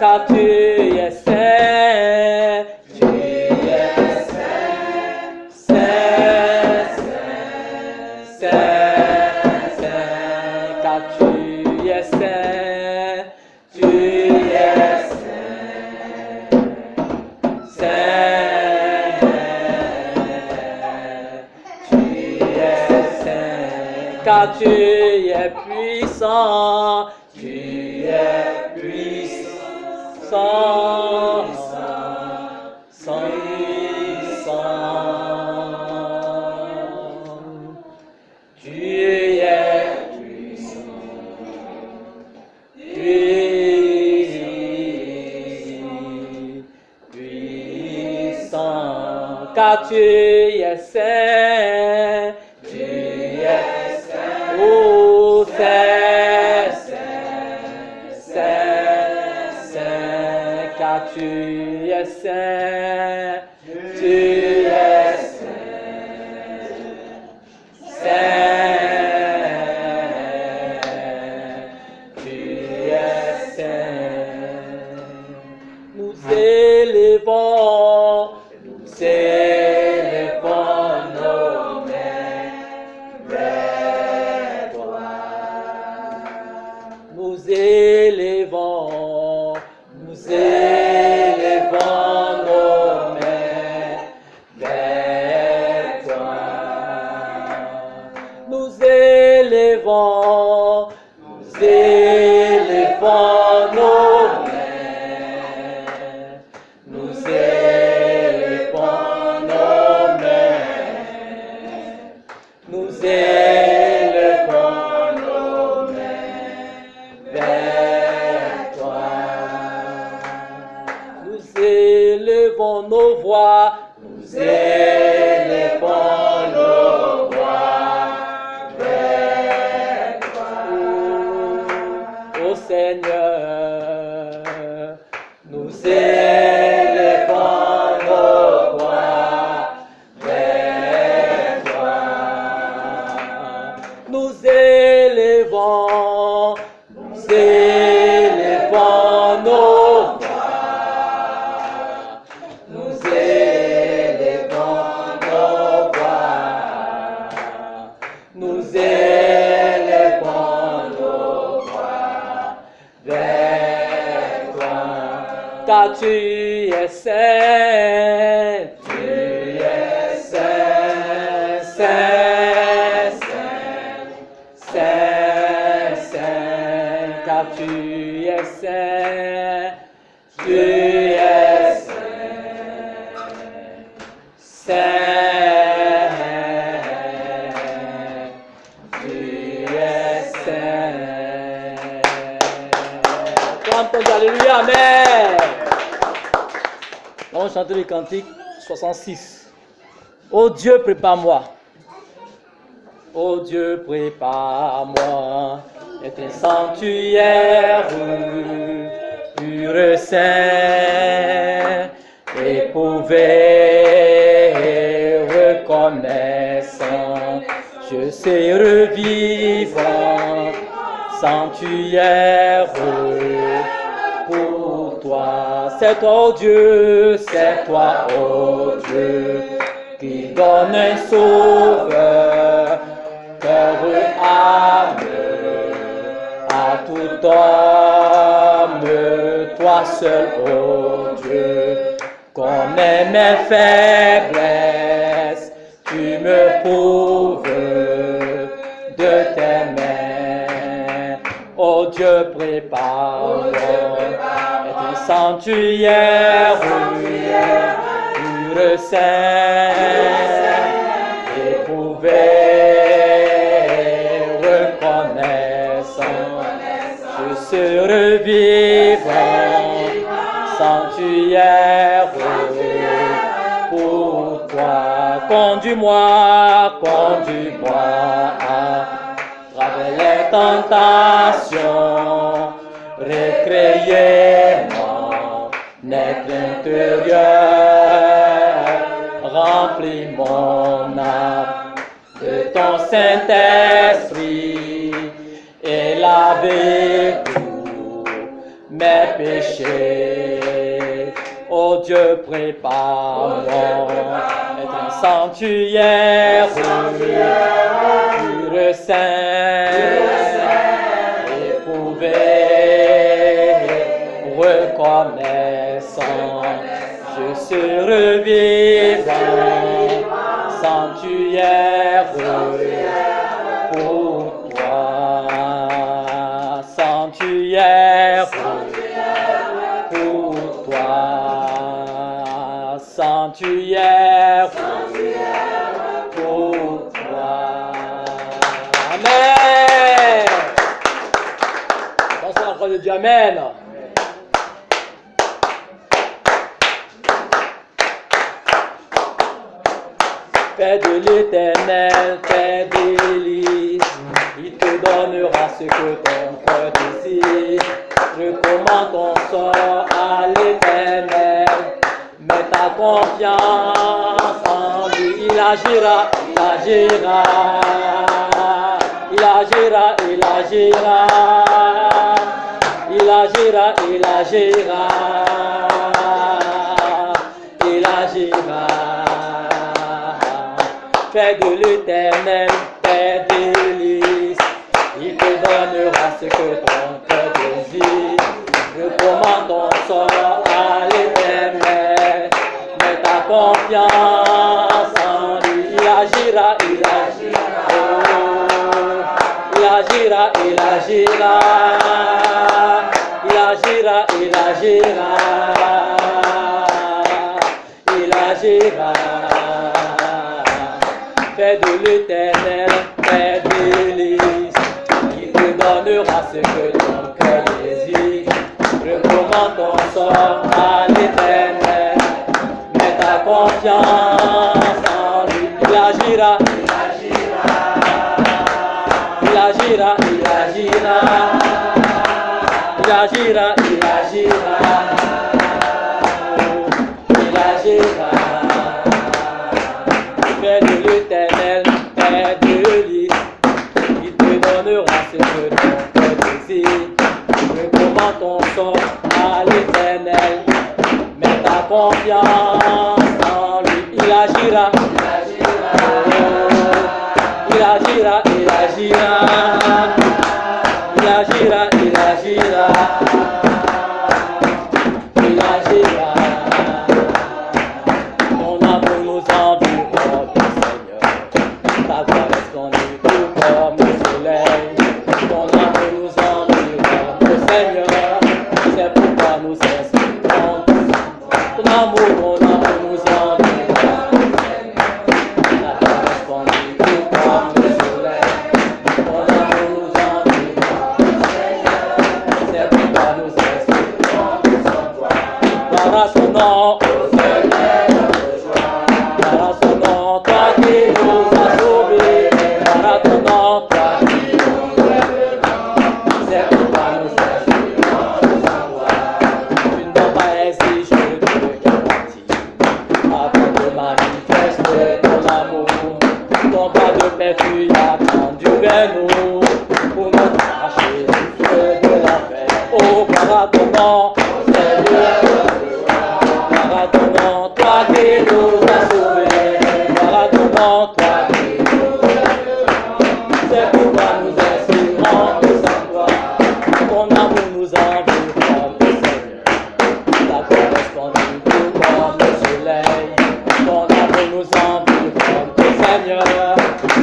car tu es saint, tu es saint, saint, saint, saint, car tu es saint, tu es saint, saint, tu es saint, car tu es puissant, tu es puissant, puissant. Tu es puissant, car tu es saint, tu es saint, oh saint, saint, saint, car tu es saint, tu es saint, tu es saint. Nous élevons nos mains vers toi. Nous élevons nos mains vers toi. Nous élevons nos mains. Nous élevons nos mains. Nous élevons nos mains vers toi. Nous élevons nos voix. Nous élevons nos voix vers toi. Oh Seigneur, nous élevons nos voix vers toi. Nous élevons nos voix. Nous élevons nos voix. Nous élevons nos voix vers toi. Car tu es saint, tu es saint, saint, saint, saint, saint, car tu es saint, tu es saint, tu es saint. Chantons, alléluia, amen. On va chanter le cantique 66. Oh Dieu, prépare-moi. Oh Dieu, prépare-moi. Est un sanctuaire pur saint, éprouvé, reconnaissant. Je sais revivant, sanctuaire pour toi. C'est toi, oh Dieu, c'est toi, oh Dieu, qui donne un sauveur, cœur, âme, à tout homme. Toi seul, oh Dieu, connais mes faiblesses, tu me prouves de tes mains. Oh Dieu, prépare un sanctuaire pur saint, éprouvé, reconnaissant. Je serai vivant, sanctuaire pour toi. Conduis-moi à travers les tentations, récréer mon être intérieur, remplis mon âme de ton Saint-Esprit et laver tous mes péchés. Oh Dieu, prépare-moi un sanctuaire, pur saint, éprouvé, reconnaissant, je serai vivant, sanctuaire pour toi, sanctuaire pour toi, sanctuaire pour toi. Amen. Pensez à la croix de Dieu. Amen. Père de l'Éternel, Père délice, il te donnera ce que ton cœur désire. Recommande ton sort à l'Éternel, mets ta confiance en lui. Il agira, il agira, il agira, il agira, il agira, il agira, il agira. Père de l'Éternel, Père délice, il te donnera ce que ton cœur désire. Recommande ton sort à l'Éternel, mets ta confiance en lui. Il agira, il agira, oh, il agira, il agira, il agira, il agira, il agira. Père de l'Éternel, Père délice, il te donnera ce que ton cœur désire. Recommande ton sort à l'Éternel, mets ta confiance en lui. Il agira, il agira, il agira, il agira, il agira, il agira, il agira. Père de l'Éternel, Père délice, il te donnera ce que ton cœur désire. Recommande ton sort à l'Éternel, mets ta confiance en lui. Il agira, il agira, il agira, il agira, il agira, il agira. Ton amour nous environne, Seigneur, ta gloire resplendit tout comme le soleil. Ton amour nous environne, Seigneur, c'est pourquoi nous espérons. Ton amour nous environne, ta gloire resplendit tout comme le soleil. Ton amour nous environne, c'est pourquoi nous espérons. Par à ton nom, ô Seigneur, par à ton nom, toi qui nous as sauvés, par à ton nom, toi qui nous délivres, c'est pourquoi nous espérons de savoir. Tu ne dois pas exiger de garantie afin de manifester ton amour. Ton bras de paix, tu as tendu vers nous pour nous arracher du feu de l'enfer. Oh, par à ton nom, Seigneur, par à ton nom, toi qui nous as sauvés, par à ton nom, toi qui nous délivres, c'est pourquoi nous espérons de savoir. Ton amour nous environne, Seigneur, ta gloire resplendit tout comme le soleil. Ton amour nous environne, Seigneur,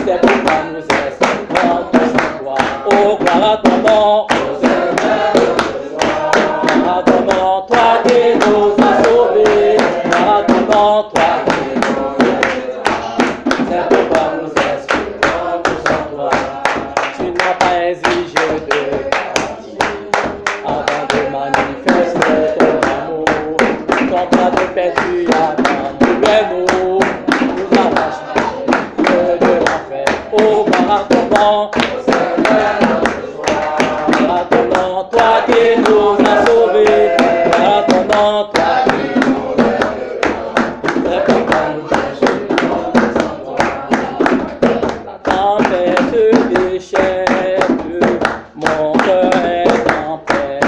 c'est pourquoi nous espérons de savoir. Oh, gloire à ton nom, oh Seigneur, gloire à ton nom, toi qui nous as sauvés, gloire à ton nom, toi qui nous délivres, c'est pourquoi nous espérons de savoir. Tu n'as pas exigé de garantie avant de manifester ton amour. Ton bras de paix, tu as tendu vers nous arracher du feu de l'enfer. Oh, gloire à ton nom, Seigneur, gloire à ton nom, toi qui nous as sauvés, gloire à ton nom, toi qui nous délivres, c'est pourquoi nous espérons de savoir. La tempête se déchaîne, mon cœur est en paix.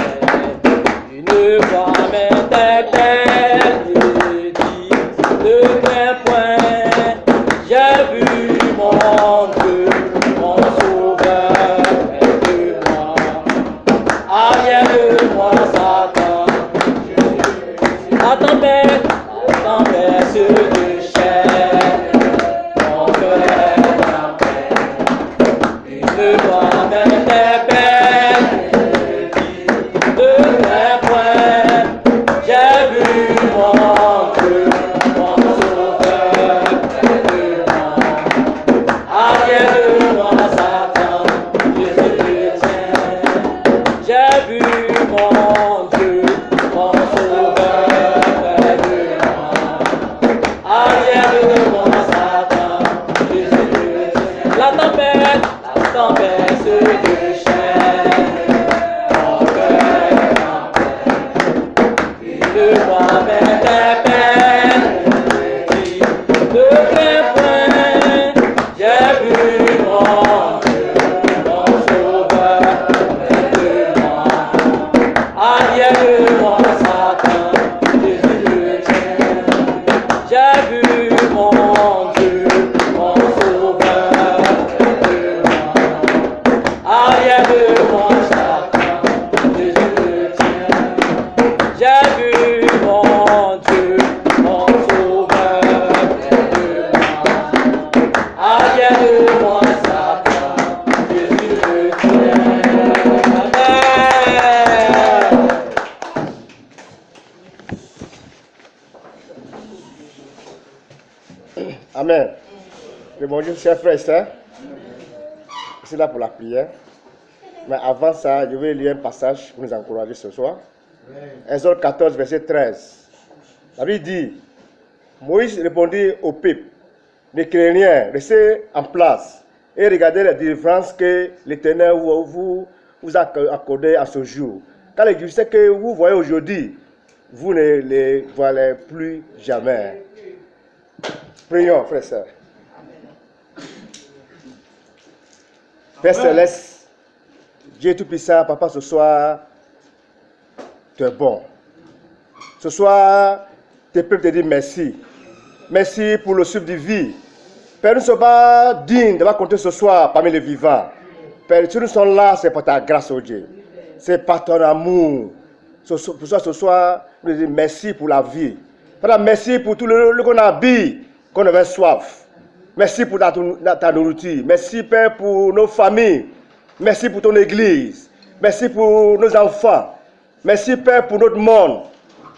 Amen. Le bonjour, chers frères et sœurs. C'est là pour la prière. Mais avant ça, je vais lire un passage pour nous encourager ce soir. Exode 14, verset 13. La Bible dit, Moïse répondit au peuple, ne craignez rien, restez en place et regardez les délivrances que l'Éternel vous a accordées à ce jour. Car les succès que vous voyez aujourd'hui, vous ne les voyez plus jamais. Prions, frères et sœurs. Père Céleste, Dieu Tout-Puissant, Papa, ce soir, tu es bon. Ce soir, tes peuples te disent merci. Merci pour le souffle de vie. Père, nous ne sommes pas dignes de compter ce soir parmi les vivants. Père, si nous sommes là, c'est par ta grâce, oh Dieu. C'est par ton amour. Pour ça, ce soir, nous disons merci pour la vie. Père, merci pour tout le qu'on a bu, qu'on avait soif. Merci pour ta nourriture. Merci, Père, pour nos familles. Merci pour ton église. Merci pour nos enfants. Merci, Père, pour notre monde.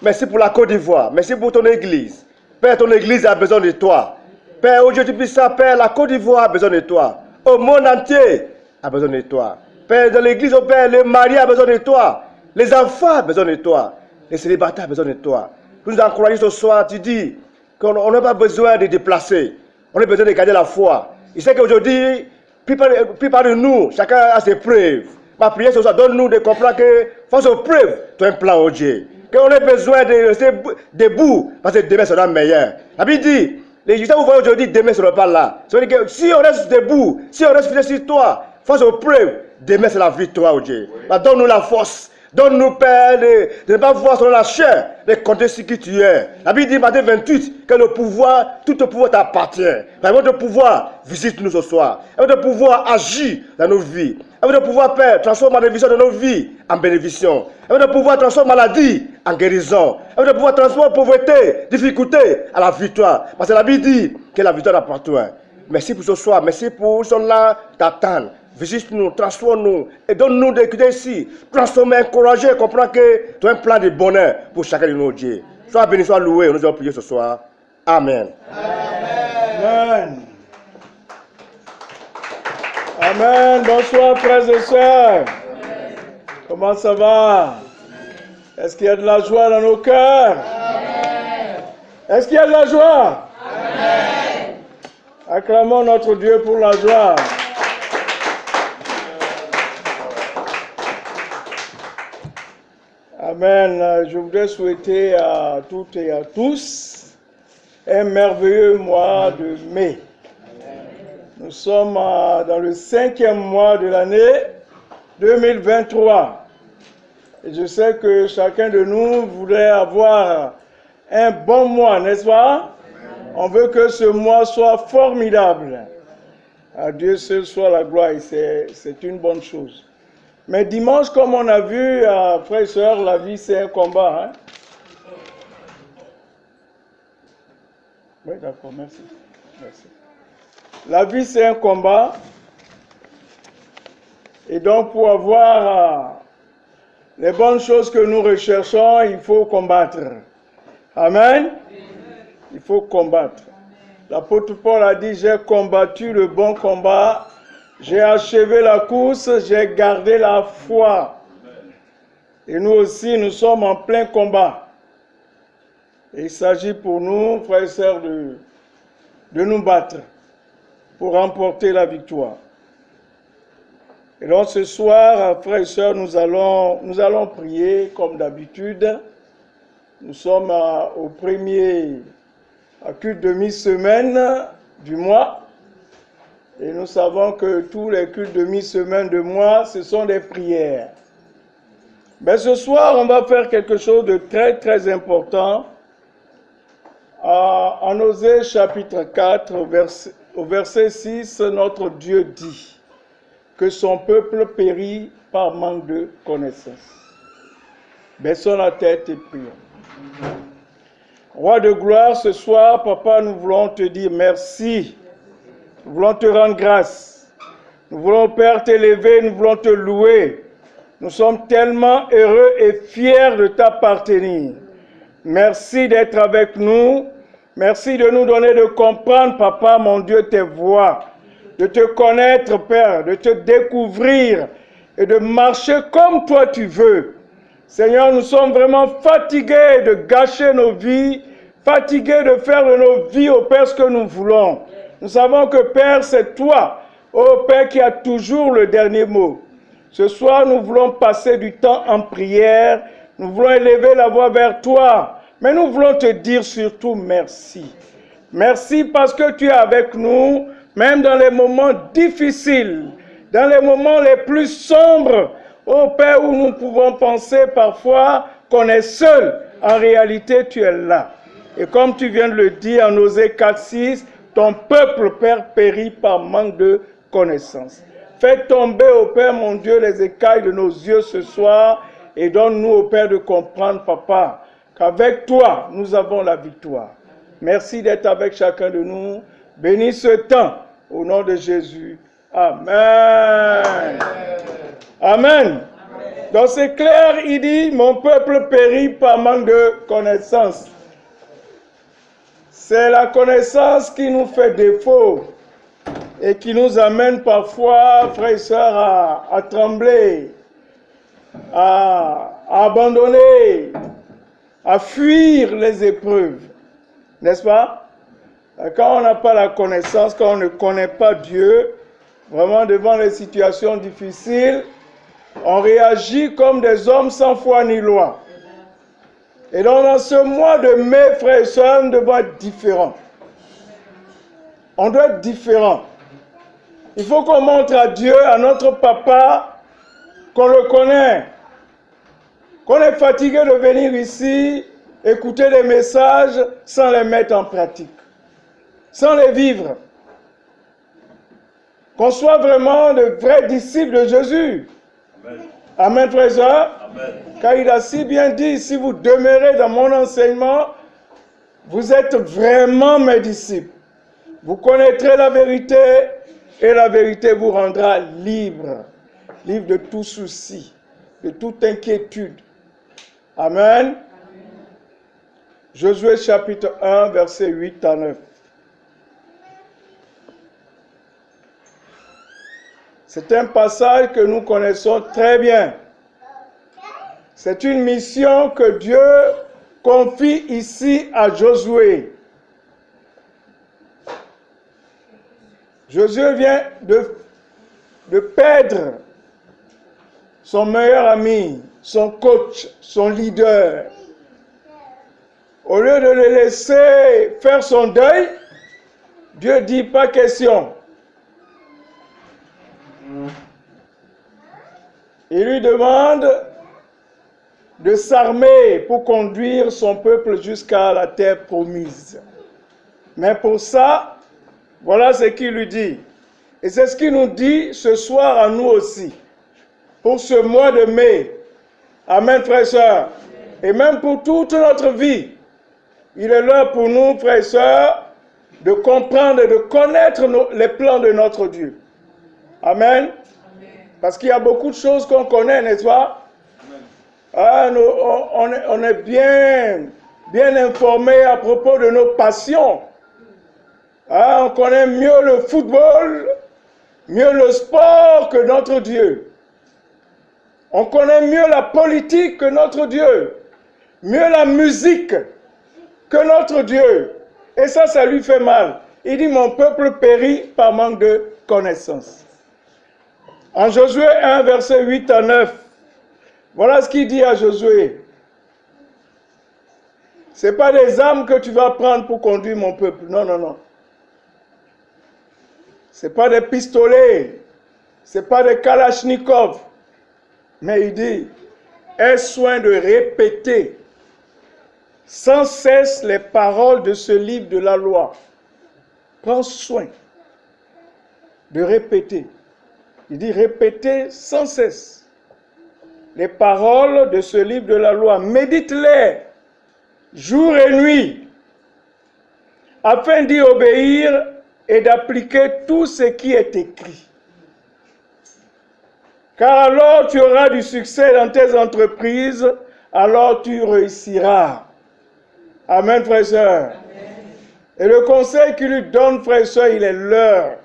Merci pour la Côte d'Ivoire. Merci pour ton église. Père, ton église a besoin de toi. Père, aujourd'hui, puissant, Père, la Côte d'Ivoire a besoin de toi. Au monde entier a besoin de toi. Père, dans l'église, oh Père, les mariés a besoin de toi. Les enfants ont besoin de toi. Les célibataires ont besoin de toi. Nous nous encourageons ce soir, tu dis qu'on n'a pas besoin de déplacer. On a besoin de garder la foi. Il sait qu'aujourd'hui, plupart de nous, chacun a ses preuves. Ma prière ce soir, donne-nous de comprendre que face aux preuves, tu as un plan au Dieu. Qu'on a besoin de rester debout parce que demain sera meilleur. La Bible dit, les résultats que vous voyez aujourd'hui, demain ne seront pas là. C'est-à-dire que si on reste debout, si on reste fidèle sur toi, face aux preuves, demain c'est la victoire au Dieu. Donne-nous la force. Donne-nous, Père, de ne pas voir selon la chair, de compter ce qui tu es. La Bible dit, Matthieu 28, que le pouvoir, tout le pouvoir t'appartient. Avec votre pouvoir, visite-nous ce soir. Avec votre pouvoir, agis dans nos vies. Avec votre pouvoir, Père, transforme la bénédiction de nos vies en bénédiction. Avec votre pouvoir, transforme maladie en guérison. Avec votre pouvoir, transforme pauvreté, difficulté à la victoire. Parce que la Bible dit que la victoire appartient. Merci pour ce soir. Merci pour ce là t'attendre. Visite-nous, transforme-nous et donne-nous d'écouter ici. Transformer, encourager, comprendre que tu as un plan de bonheur pour chacun de nos dieux. Sois béni, sois loué. Nous allons prier ce soir. Amen. Amen. Amen. Bonsoir, frères et sœurs. Comment ça va? Est-ce qu'il y a de la joie dans nos cœurs? Est-ce qu'il y a de la joie? Amen. Acclamons notre Dieu pour la joie. Amen. Je voudrais souhaiter à toutes et à tous un merveilleux mois de mai. Nous sommes dans le 5e mois de l'année 2023. Et je sais que chacun de nous voudrait avoir un bon mois, n'est-ce pas? On veut que ce mois soit formidable. À Dieu seul soit la gloire et c'est une bonne chose. Mais dimanche, comme on a vu, frères et sœurs, la vie c'est un combat. Hein? Oui, d'accord, merci. Merci. La vie c'est un combat. Et donc pour avoir les bonnes choses que nous recherchons, il faut combattre. Amen. Il faut combattre. L'apôtre Paul a dit, j'ai combattu le bon combat. J'ai achevé la course, j'ai gardé la foi. Et nous aussi, nous sommes en plein combat. Et il s'agit pour nous, frères et sœurs, de nous battre pour remporter la victoire. Et donc ce soir, frères et sœurs, nous allons prier comme d'habitude. Nous sommes au premier culte de mi-semaine du mois. Et nous savons que tous les cultes de mi-semaine de mois, ce sont des prières. Mais ce soir, on va faire quelque chose de très, très important. En Osée chapitre 4, au verset 6, notre Dieu dit que son peuple périt par manque de connaissance. Baissons la tête et prions. Roi de gloire, ce soir, Papa, nous voulons te dire merci. Nous voulons te rendre grâce. Nous voulons, Père, t'élever, nous voulons te louer. Nous sommes tellement heureux et fiers de t'appartenir. Merci d'être avec nous. Merci de nous donner de comprendre, Papa, mon Dieu, tes voies, de te connaître, Père, de te découvrir et de marcher comme toi tu veux. Seigneur, nous sommes vraiment fatigués de gâcher nos vies, fatigués de faire de nos vies, ô Père, ce que nous voulons. Nous savons que, Père, c'est toi, ô Père, qui a toujours le dernier mot. Ce soir, nous voulons passer du temps en prière, nous voulons élever la voix vers toi, mais nous voulons te dire surtout merci. Merci parce que tu es avec nous, même dans les moments difficiles, dans les moments les plus sombres, ô Père, où nous pouvons penser parfois qu'on est seul. En réalité, tu es là. Et comme tu viens de le dire en Osée 4:6, ton peuple, Père, périt par manque de connaissance. Fais tomber, ô Père, mon Dieu, les écailles de nos yeux ce soir et donne-nous, ô Père, de comprendre, Papa, qu'avec toi, nous avons la victoire. Merci d'être avec chacun de nous. Bénis ce temps au nom de Jésus. Amen. Amen. Donc c'est clair, il dit, mon peuple périt par manque de connaissance. C'est la connaissance qui nous fait défaut et qui nous amène parfois, frères et sœurs, à trembler, à abandonner, à fuir les épreuves. N'est-ce pas? Quand on n'a pas la connaissance, quand on ne connaît pas Dieu, vraiment devant les situations difficiles, on réagit comme des hommes sans foi ni loi. Et donc dans ce mois de mai, frères et sœurs, nous devons être différents. On doit être différents. Il faut qu'on montre à Dieu, à notre papa, qu'on le connaît. Qu'on est fatigué de venir ici, écouter des messages sans les mettre en pratique. Sans les vivre. Qu'on soit vraiment de vrais disciples de Jésus. Amen. Amen, frères et sœurs. Car il a si bien dit, si vous demeurez dans mon enseignement, vous êtes vraiment mes disciples. Vous connaîtrez la vérité et la vérité vous rendra libre. Libre de tout souci, de toute inquiétude. Amen. Josué chapitre 1, versets 8 à 9. C'est un passage que nous connaissons très bien. C'est une mission que Dieu confie ici à Josué. Josué vient de perdre son meilleur ami, son coach, son leader. Au lieu de le laisser faire son deuil, Dieu dit pas question. Il lui demande de s'armer pour conduire son peuple jusqu'à la terre promise. Mais pour ça, voilà ce qu'il lui dit. Et c'est ce qu'il nous dit ce soir à nous aussi. Pour ce mois de mai. Amen, frères et sœurs. Et même pour toute notre vie. Il est l'heure pour nous, frères et sœurs, de comprendre et de connaître les plans de notre Dieu. Amen. Parce qu'il y a beaucoup de choses qu'on connaît, n'est-ce pas? Ah, on est bien informé à propos de nos passions. Ah, on connaît mieux le football, mieux le sport que notre Dieu. On connaît mieux la politique que notre Dieu. Mieux la musique que notre Dieu. Et ça lui fait mal. Il dit, mon peuple périt par manque de connaissance. En Josué 1, verset 8 à 9, voilà ce qu'il dit à Josué. Ce n'est pas des armes que tu vas prendre pour conduire mon peuple. Non, non, non. Ce n'est pas des pistolets. Ce n'est pas des kalachnikovs. Mais il dit, aie soin de répéter sans cesse les paroles de ce livre de la loi. Prends soin de répéter. Il dit répétez sans cesse les paroles de ce livre de la loi. Médite-les jour et nuit afin d'y obéir et d'appliquer tout ce qui est écrit. Car alors tu auras du succès dans tes entreprises, alors tu réussiras. Amen, frères et sœurs. Et le conseil qu'il lui donne, frères et sœurs, il est l'heure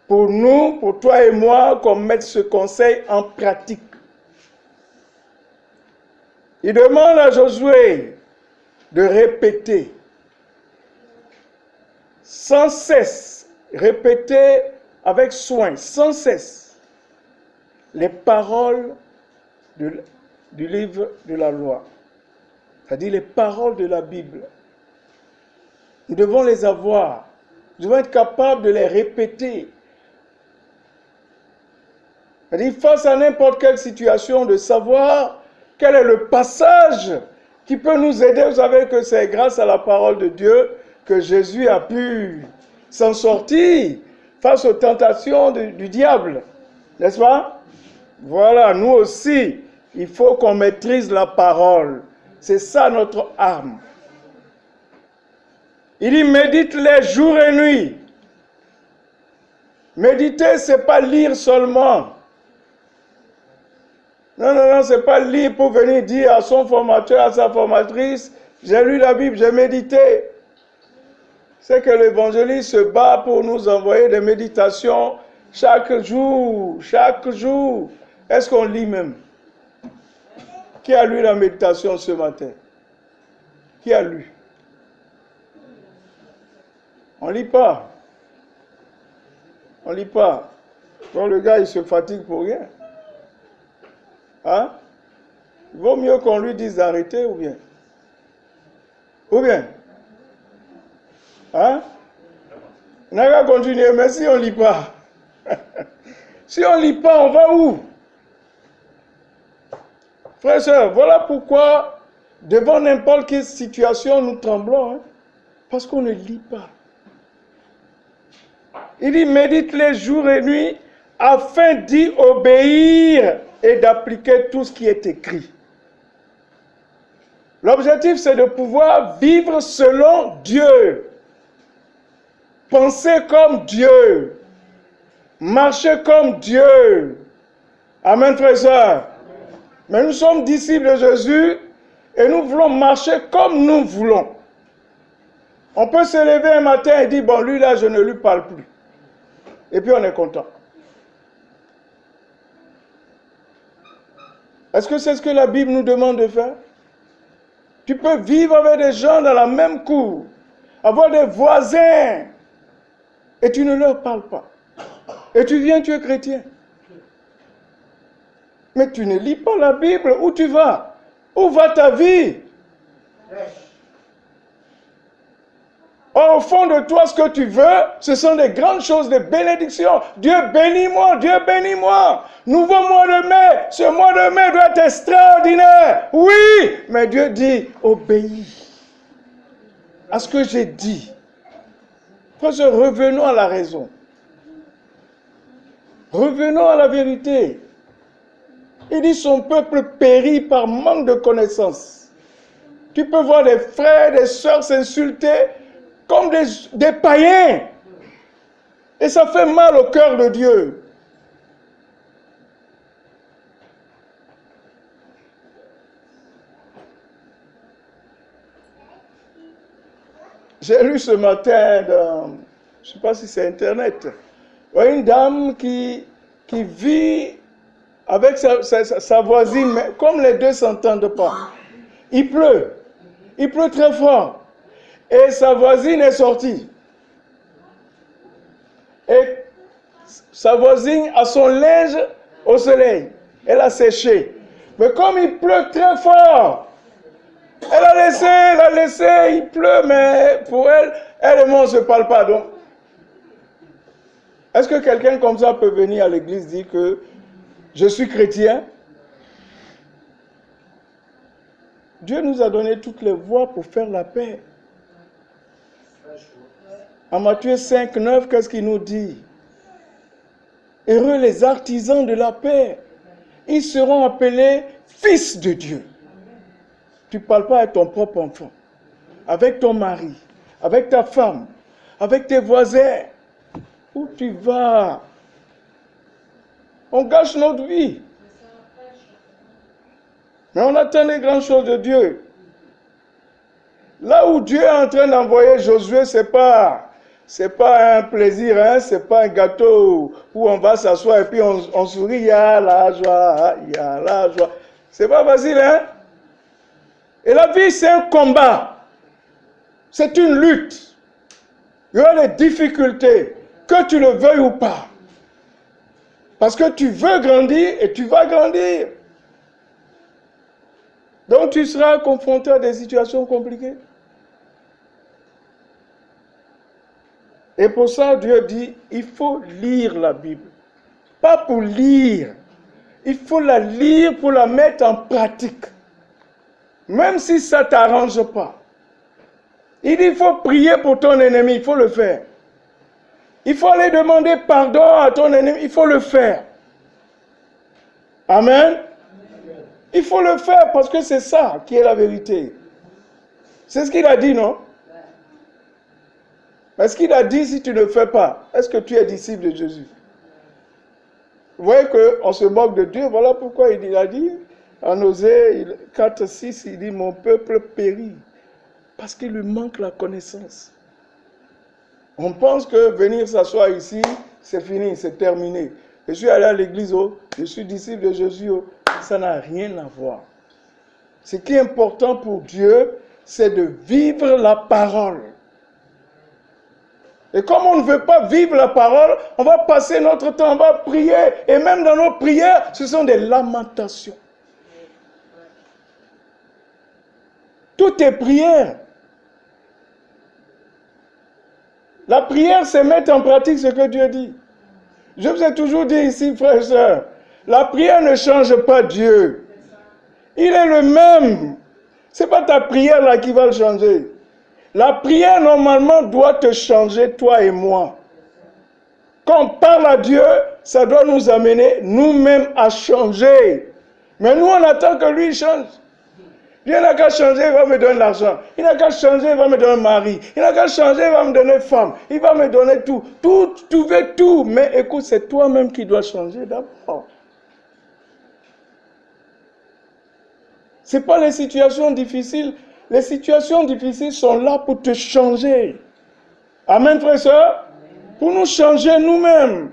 pour nous, pour toi et moi, qu'on mette ce conseil en pratique. Il demande à Josué de répéter sans cesse, répéter avec soin, sans cesse, les paroles du livre de la loi, c'est-à-dire les paroles de la Bible. Nous devons les avoir, nous devons être capables de les répéter. C'est-à-dire face à n'importe quelle situation, de savoir quel est le passage qui peut nous aider. Vous savez que c'est grâce à la parole de Dieu que Jésus a pu s'en sortir face aux tentations du diable. N'est-ce pas? Voilà, nous aussi, il faut qu'on maîtrise la parole. C'est ça notre arme. Il dit, médite-les jour et nuit. Méditer, ce n'est pas lire seulement. Non, ce n'est pas lire pour venir dire à son formateur, à sa formatrice, j'ai lu la Bible, j'ai médité. C'est que l'évangéliste se bat pour nous envoyer des méditations chaque jour, chaque jour. Est-ce qu'on lit même? Qui a lu la méditation ce matin? Qui a lu? On ne lit pas. On ne lit pas. Donc le gars, il se fatigue pour rien. Hein? Il vaut mieux qu'on lui dise d'arrêter ou bien? Ou bien? Hein? On n'a qu'à continuer, mais si on ne lit pas, si on ne lit pas, on va où? Frères et sœurs, voilà pourquoi, devant n'importe quelle situation, nous tremblons. Hein? Parce qu'on ne lit pas. Il dit, médite-les jour et nuit, afin d'y obéir et d'appliquer tout ce qui est écrit. L'objectif, c'est de pouvoir vivre selon Dieu. Penser comme Dieu. Marcher comme Dieu. Amen, frères et sœurs. Mais nous sommes disciples de Jésus et nous voulons marcher comme nous voulons. On peut se lever un matin et dire, bon, lui là, je ne lui parle plus. Et puis on est content. Est-ce que c'est ce que la Bible nous demande de faire? Tu peux vivre avec des gens dans la même cour, avoir des voisins, et tu ne leur parles pas. Et tu viens, tu es chrétien. Mais tu ne lis pas la Bible. Où tu vas? Où va ta vie? Or, au fond de toi, ce que tu veux, ce sont des grandes choses, des bénédictions. Dieu bénis-moi, Dieu bénis-moi. Nouveau mois de mai, ce mois de mai doit être extraordinaire. Oui, mais Dieu dit, obéis à ce que j'ai dit. Revenons à la raison. Revenons à la vérité. Il dit, son peuple périt par manque de connaissance. Tu peux voir des frères, des sœurs s'insulter comme des païens. Et ça fait mal au cœur de Dieu. J'ai lu ce matin dans, je ne sais pas si c'est Internet, une dame qui vit avec sa voisine, mais comme les deux ne s'entendent pas. Il pleut très fort. Et sa voisine est sortie. Et sa voisine a son linge au soleil. Elle a séché. Mais comme il pleut très fort, elle a laissé, il pleut, mais pour elle, elle et moi, on ne se parle pas. Donc, est-ce que quelqu'un comme ça peut venir à l'église dire que je suis chrétien? Dieu nous a donné toutes les voies pour faire la paix. En Matthieu 5, 9, qu'est-ce qu'il nous dit? Heureux les artisans de la paix. Ils seront appelés fils de Dieu. Tu ne parles pas avec ton propre enfant, avec ton mari, avec ta femme, avec tes voisins. Où tu vas? On gâche notre vie. Mais on attend les grandes choses de Dieu. Là où Dieu est en train d'envoyer Josué, c'est pas un plaisir, hein? C'est pas un gâteau où on va s'asseoir et puis on sourit, il y a la joie, il y a la joie. C'est pas facile, hein? Et la vie, c'est un combat. C'est une lutte. Il y aura des difficultés, que tu le veuilles ou pas. Parce que tu veux grandir et tu vas grandir. Donc tu seras confronté à des situations compliquées. Et pour ça, Dieu dit, il faut lire la Bible. Pas pour lire. Il faut la lire pour la mettre en pratique. Même si ça ne t'arrange pas. Il dit, il faut prier pour ton ennemi, il faut le faire. Il faut aller demander pardon à ton ennemi, il faut le faire. Amen. Il faut le faire parce que c'est ça qui est la vérité. C'est ce qu'il a dit, non? Mais ce qu'il a dit, si tu ne le fais pas, est-ce que tu es disciple de Jésus? Vous voyez qu'on se moque de Dieu, voilà pourquoi il a dit, en Osée 4, 6, il dit, mon peuple périt, parce qu'il lui manque la connaissance. On pense que venir s'asseoir ici, c'est fini, c'est terminé. Je suis allé à l'église, je suis disciple de Jésus, ça n'a rien à voir. Ce qui est important pour Dieu, c'est de vivre la parole. Et comme on ne veut pas vivre la parole, on va passer notre temps, on va prier. Et même dans nos prières, ce sont des lamentations. Tout est prière. La prière, c'est mettre en pratique ce que Dieu dit. Je vous ai toujours dit ici, frères et sœurs, la prière ne change pas Dieu. Il est le même. Ce n'est pas ta prière là qui va le changer. La prière, normalement, doit te changer, toi et moi. Quand on parle à Dieu, ça doit nous amener nous-mêmes à changer. Mais nous, on attend que lui change. Dieu n'a qu'à changer, il va me donner l'argent. Il n'a qu'à changer, il va me donner un mari. Il n'a qu'à changer, il va me donner femme. Il va me donner tout. Tu veux tout. Mais écoute, c'est toi-même qui dois changer d'abord. Ce n'est pas les situations difficiles. Les situations difficiles sont là pour te changer. Amen, frère et soeur. Pour nous changer nous-mêmes.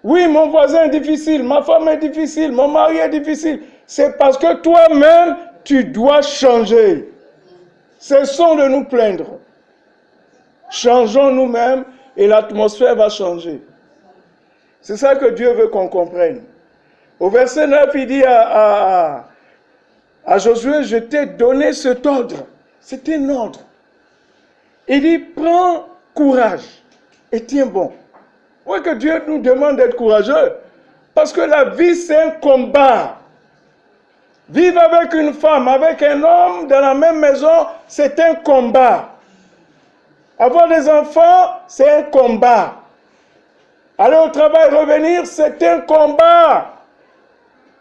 Oui, mon voisin est difficile, ma femme est difficile, mon mari est difficile. C'est parce que toi-même, tu dois changer. Cessons de nous plaindre. Changeons nous-mêmes et l'atmosphère va changer. C'est ça que Dieu veut qu'on comprenne. Au verset 9, il dit à Josué, je t'ai donné cet ordre. C'est un ordre. Il dit, prends courage et tiens bon. Vous voyez que Dieu nous demande d'être courageux. Parce que la vie, c'est un combat. Vivre avec une femme, avec un homme dans la même maison, c'est un combat. Avoir des enfants, c'est un combat. Aller au travail, revenir, c'est un combat.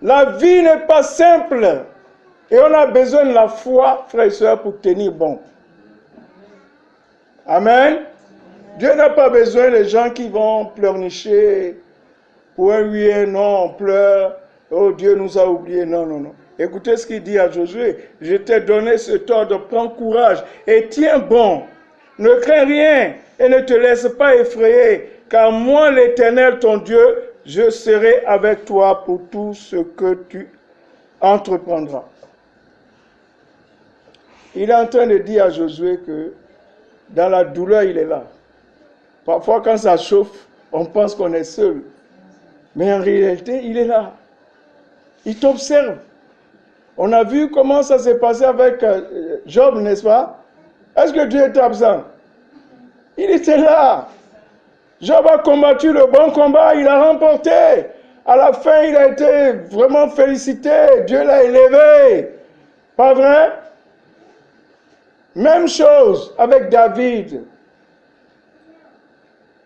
La vie n'est pas simple. Et on a besoin de la foi, frères et sœurs, pour tenir bon. Amen. Dieu n'a pas besoin des gens qui vont pleurnicher. Pour un oui et non, on pleure. Oh, Dieu nous a oubliés. Non, non, non. Écoutez ce qu'il dit à Josué. Je t'ai donné cet ordre, prends courage et tiens bon. Ne crains rien et ne te laisse pas effrayer, car moi, l'Éternel, ton Dieu, je serai avec toi pour tout ce que tu entreprendras. Il est en train de dire à Josué que dans la douleur, il est là. Parfois, quand ça chauffe, on pense qu'on est seul. Mais en réalité, il est là. Il t'observe. On a vu comment ça s'est passé avec Job, n'est-ce pas? Est-ce que Dieu était absent? Il était là. Job a combattu le bon combat, il a remporté. À la fin, il a été vraiment félicité. Dieu l'a élevé. Pas vrai? Même chose avec David.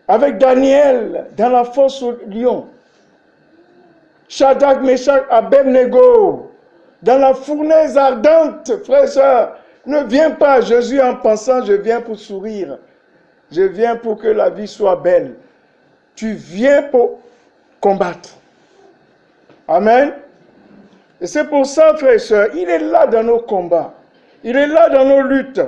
Avec Daniel dans la fosse au lion. Shadrach, Meshach, Abednego dans la fournaise ardente, frères et sœurs. Ne viens pas à Jésus en pensant, je viens pour sourire. Je viens pour que la vie soit belle. Tu viens pour combattre. Amen. Et c'est pour ça, frères et sœurs, il est là dans nos combats. Il est là dans nos luttes.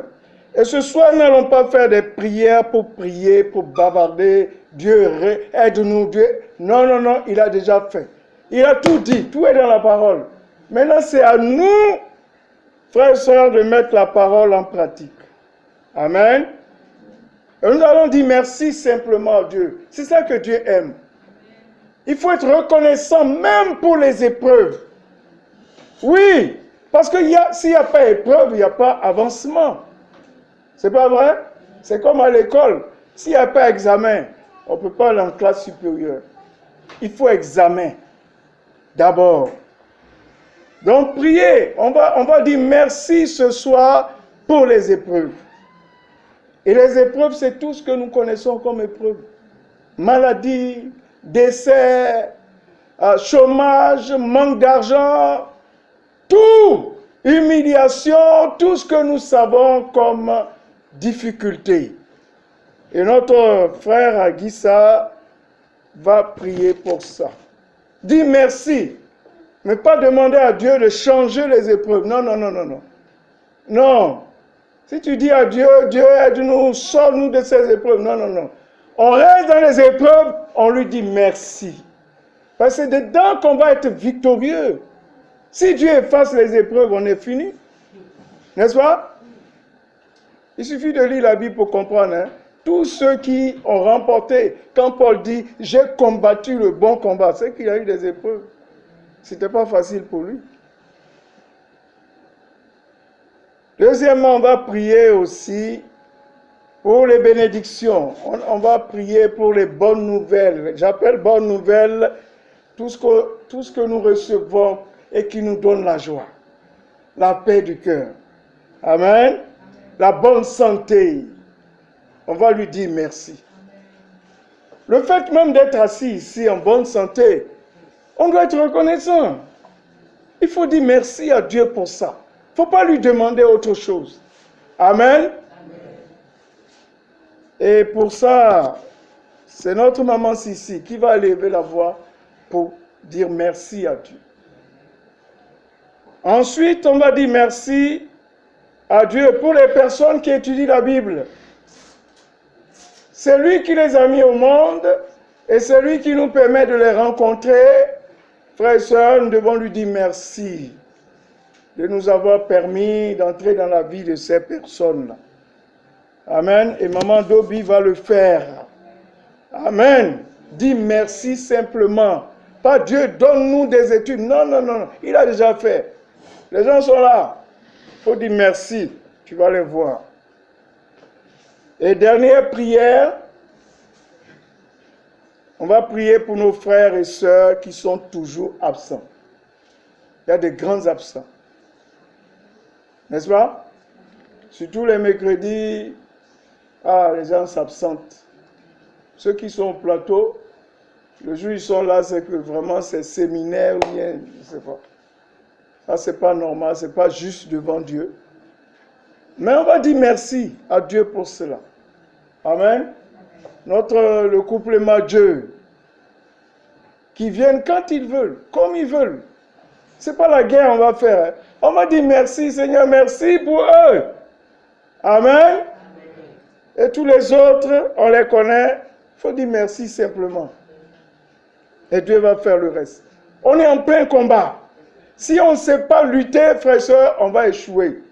Et ce soir, n'allons pas faire des prières pour prier, pour bavarder. Dieu, aide-nous, Dieu. Non, non, non, il a déjà fait. Il a tout dit, tout est dans la parole. Maintenant, c'est à nous, frères et sœurs, de mettre la parole en pratique. Amen. Et nous allons dire merci simplement à Dieu. C'est ça que Dieu aime. Il faut être reconnaissant même pour les épreuves. Oui, parce que s'il n'y a pas épreuve, il n'y a pas avancement. C'est pas vrai? C'est comme à l'école. S'il n'y a pas examen, on ne peut pas aller en classe supérieure. Il faut examen. D'abord. Donc, priez. On va dire merci ce soir pour les épreuves. Et les épreuves, c'est tout ce que nous connaissons comme épreuves. Maladie, décès, chômage, manque d'argent, tout, humiliation, tout ce que nous savons comme difficulté. Et notre frère Aguissa va prier pour ça. Dis merci, mais pas demander à Dieu de changer les épreuves. Non, non, non, non, non. Non. Si tu dis à Dieu, Dieu aide-nous, sors-nous de ces épreuves. Non, non, non. On reste dans les épreuves, on lui dit merci. Parce que c'est dedans qu'on va être victorieux. Si Dieu efface les épreuves, on est fini. N'est-ce pas? Il suffit de lire la Bible pour comprendre. Hein? Tous ceux qui ont remporté, quand Paul dit « j'ai combattu le bon combat », c'est qu'il y a eu des épreuves. Ce n'était pas facile pour lui. Deuxièmement, on va prier aussi pour les bénédictions. On va prier pour les bonnes nouvelles. J'appelle bonnes nouvelles tout ce que nous recevons et qui nous donne la joie, la paix du cœur. Amen. La bonne santé. On va lui dire merci. Le fait même d'être assis ici en bonne santé, on doit être reconnaissant. Il faut dire merci à Dieu pour ça. Il ne faut pas lui demander autre chose. Amen. Et pour ça, c'est notre maman Sissi qui va lever la voix pour dire merci à Dieu. Ensuite, on va dire merci à Dieu pour les personnes qui étudient la Bible. C'est lui qui les a mis au monde et c'est lui qui nous permet de les rencontrer. Frères et sœurs, nous devons lui dire merci de nous avoir permis d'entrer dans la vie de ces personnes-là. Amen. Et maman Dobi va le faire. Amen. Dis merci simplement. Pas Dieu, donne-nous des études. Non, non, non. Il a déjà fait. Les gens sont là. Il faut dire merci. Tu vas les voir. Et dernière prière. On va prier pour nos frères et sœurs qui sont toujours absents. Il y a des grands absents. N'est-ce pas? Surtout les mercredis, les gens s'absentent. Ceux qui sont au plateau, le jour où ils sont là, c'est que vraiment c'est séminaire ou bien, je ne sais pas. Ça, c'est pas normal, c'est pas juste devant Dieu. Mais on va dire merci à Dieu pour cela. Amen. Le couple Dieu, qui viennent quand ils veulent, comme ils veulent. C'est pas la guerre on va faire. Hein. On m'a dit merci Seigneur, merci pour eux. Amen. Et tous les autres, on les connaît. Il faut dire merci simplement. Et Dieu va faire le reste. On est en plein combat. Si on ne sait pas lutter, frères et sœurs, on va échouer.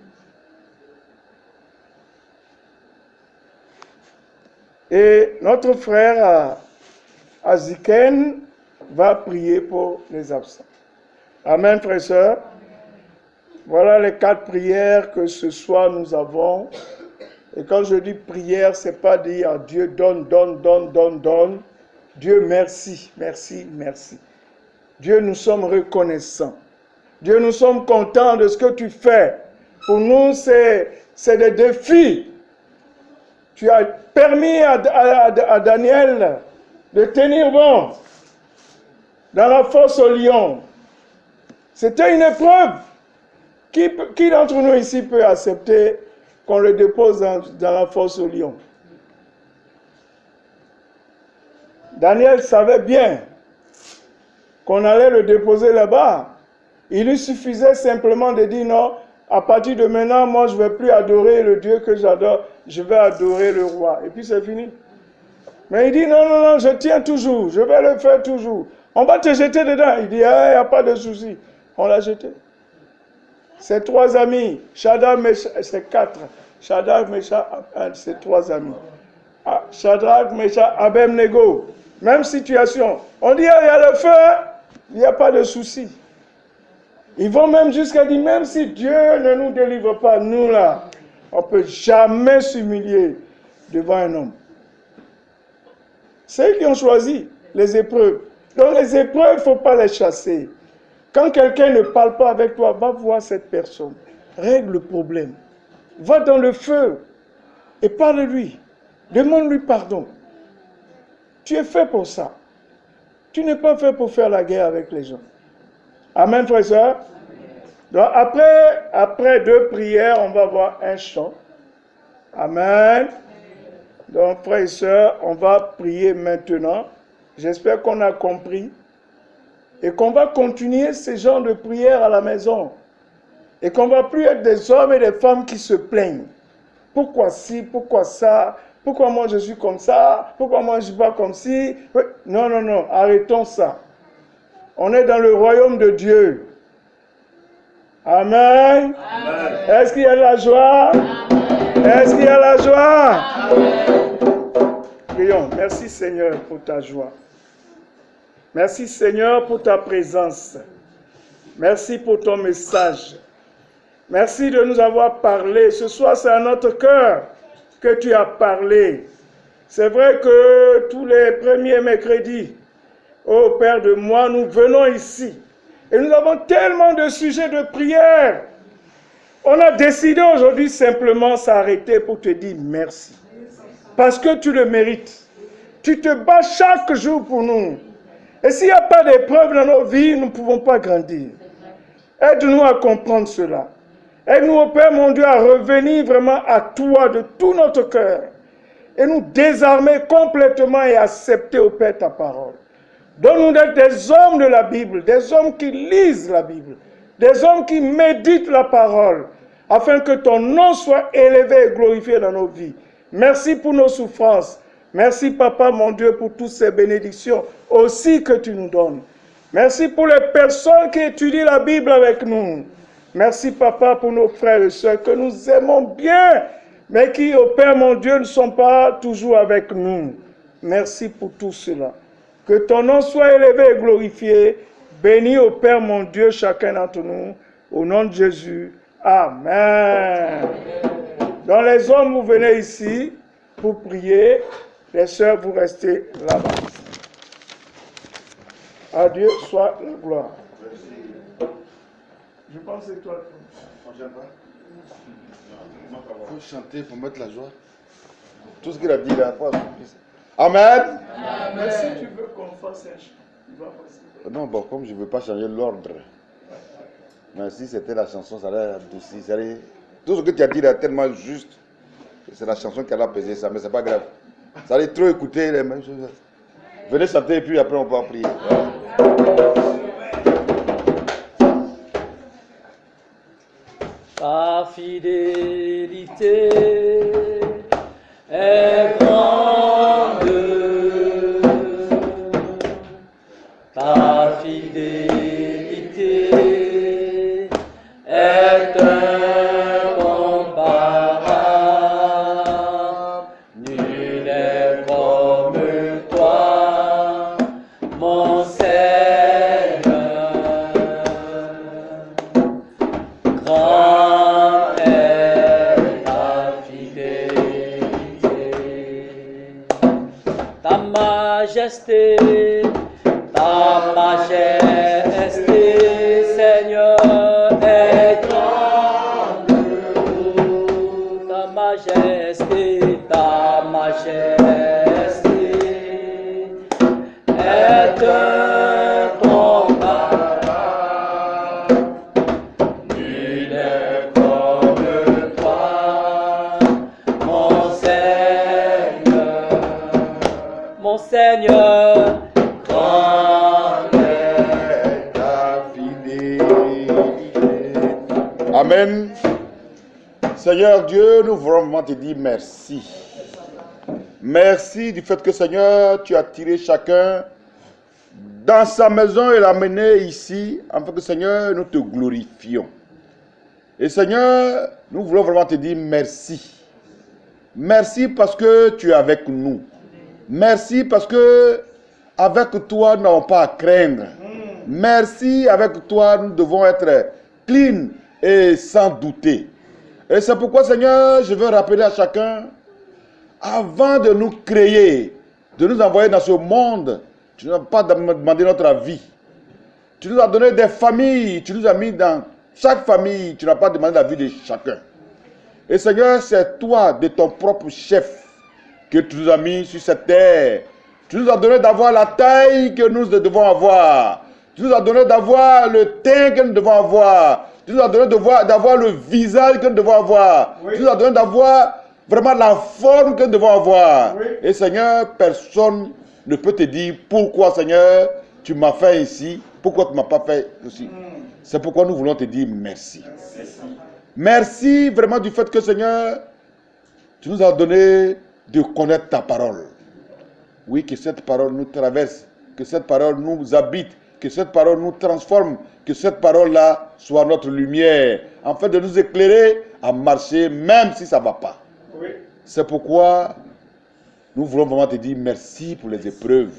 Et notre frère Aziken va prier pour les absents. Amen, frères et sœurs. Voilà les 4 prières que ce soir nous avons. Et quand je dis prière, ce n'est pas dire à Dieu donne, donne, donne, donne, donne. Dieu merci, merci, merci. Dieu, nous sommes reconnaissants. Dieu, nous sommes contents de ce que tu fais. Pour nous, c'est des défis. Tu as permis à Daniel de tenir bon dans la fosse au lion. C'était une épreuve. Qui d'entre nous ici peut accepter qu'on le dépose dans la fosse au lion? Daniel savait bien qu'on allait le déposer là-bas. Il lui suffisait simplement de dire non, à partir de maintenant, moi, je ne vais plus adorer le Dieu que j'adore, je vais adorer le roi. Et puis c'est fini. Mais il dit, non, non, non, je tiens toujours, je vais le faire toujours. On va te jeter dedans. Il dit, ah, il n'y a pas de souci. On l'a jeté. Ses 3 amis, Shadrach, Meshach, c'est 4. Shadrach, Meshach, c'est 3 amis. Shadrach, Meshach, Abednego. Même situation. On dit, ah, il y a le feu, il n'y a pas de souci. Ils vont même jusqu'à dire, même si Dieu ne nous délivre pas, nous là, on ne peut jamais s'humilier devant un homme. C'est eux qui ont choisi les épreuves. Donc les épreuves, il ne faut pas les chasser. Quand quelqu'un ne parle pas avec toi, va voir cette personne. Règle le problème. Va dans le feu et parle-lui. Demande-lui pardon. Tu es fait pour ça. Tu n'es pas fait pour faire la guerre avec les gens. Amen, frère et soeur. Donc après 2 prières, on va avoir un chant. Amen. Donc, frères et sœurs, on va prier maintenant. J'espère qu'on a compris. Et qu'on va continuer ce genre de prière à la maison. Et qu'on ne va plus être des hommes et des femmes qui se plaignent. Pourquoi ci, pourquoi ça? Pourquoi moi je suis comme ça? Pourquoi moi je ne suis pas comme ci? Non, non, non, arrêtons ça. On est dans le royaume de Dieu. Amen. Amen. Est-ce qu'il y a de la joie? Amen. Est-ce qu'il y a de la joie? Amen. Prions. Merci Seigneur pour ta joie. Merci Seigneur pour ta présence. Merci pour ton message. Merci de nous avoir parlé. Ce soir, c'est à notre cœur que tu as parlé. C'est vrai que tous les premiers mercredis, ô Père de moi, nous venons ici. Et nous avons tellement de sujets de prière. On a décidé aujourd'hui simplement s'arrêter pour te dire merci. Parce que tu le mérites. Tu te bats chaque jour pour nous. Et s'il n'y a pas d'épreuves dans nos vies, nous ne pouvons pas grandir. Aide-nous à comprendre cela. Aide-nous, ô Père, mon Dieu, à revenir vraiment à toi de tout notre cœur. Et nous désarmer complètement et accepter, ô Père, ta parole. Donne-nous d'être des hommes de la Bible, des hommes qui lisent la Bible, des hommes qui méditent la parole, afin que ton nom soit élevé et glorifié dans nos vies. Merci pour nos souffrances. Merci, Papa, mon Dieu, pour toutes ces bénédictions aussi que tu nous donnes. Merci pour les personnes qui étudient la Bible avec nous. Merci, Papa, pour nos frères et sœurs que nous aimons bien, mais qui, au Père, mon Dieu, ne sont pas toujours avec nous. Merci pour tout cela. Que ton nom soit élevé et glorifié. Bénis, au Père, mon Dieu, chacun d'entre nous. Au nom de Jésus. Amen. Donc les hommes, vous venez ici pour prier. Les sœurs, vous restez là-bas. À Dieu soit la gloire. Je pense que c'est toi. Il faut chanter pour mettre la joie. Tout ce qu'il a dit là. Amen. Amen. Mais si tu veux qu'on fasse un chant, il va passer. Non, bon, comme je ne veux pas changer l'ordre. Mais si c'était la chanson, ça allait adoucir. Tout ce que tu as dit là est tellement juste. C'est la chanson qui allait apaiser ça, mais c'est pas grave. Ça allait trop écouter les mêmes choses. Venez chanter et puis après on va prier. Ta fidélité est grande. Ta fidélité est incomparable. Nul n'est comme toi, mon Seigneur. Grand est ta fidélité. Ta majesté, Seigneur, est grande. Ta majesté est incomparable. Nul n'est comme toi, mon Seigneur. Mon Seigneur, grand est Amen. Seigneur Dieu, nous voulons vraiment te dire merci. Merci du fait que Seigneur, tu as tiré chacun dans sa maison et l'as mené ici, afin que Seigneur, nous te glorifions. Et Seigneur, nous voulons vraiment te dire merci. Merci parce que tu es avec nous. Merci parce que avec toi, nous n'avons pas à craindre. Merci, avec toi, nous devons être clean et sans douter. Et c'est pourquoi, Seigneur, je veux rappeler à chacun, avant de nous créer, de nous envoyer dans ce monde, tu n'as pas demandé notre avis. Tu nous as donné des familles, tu nous as mis dans chaque famille, tu n'as pas demandé l'avis de chacun. Et Seigneur, c'est toi, de ton propre chef, que tu nous as mis sur cette terre. Tu nous as donné d'avoir la taille que nous devons avoir. Tu nous as donné d'avoir le teint que nous devons avoir. Tu nous as donné d'avoir le visage que nous devons avoir. Oui. Tu nous as donné d'avoir vraiment la forme que nous devons avoir. Oui. Et Seigneur, personne ne peut te dire pourquoi, Seigneur, tu m'as fait ici, pourquoi tu ne m'as pas fait ici. C'est pourquoi nous voulons te dire merci. Merci vraiment du fait que, Seigneur, tu nous as donné de connaître ta parole. Oui, que cette parole nous traverse, que cette parole nous habite, que cette parole nous transforme, que cette parole-là soit notre lumière, afin de nous éclairer à marcher, même si ça ne va pas. Oui. C'est pourquoi nous voulons vraiment te dire merci pour les épreuves.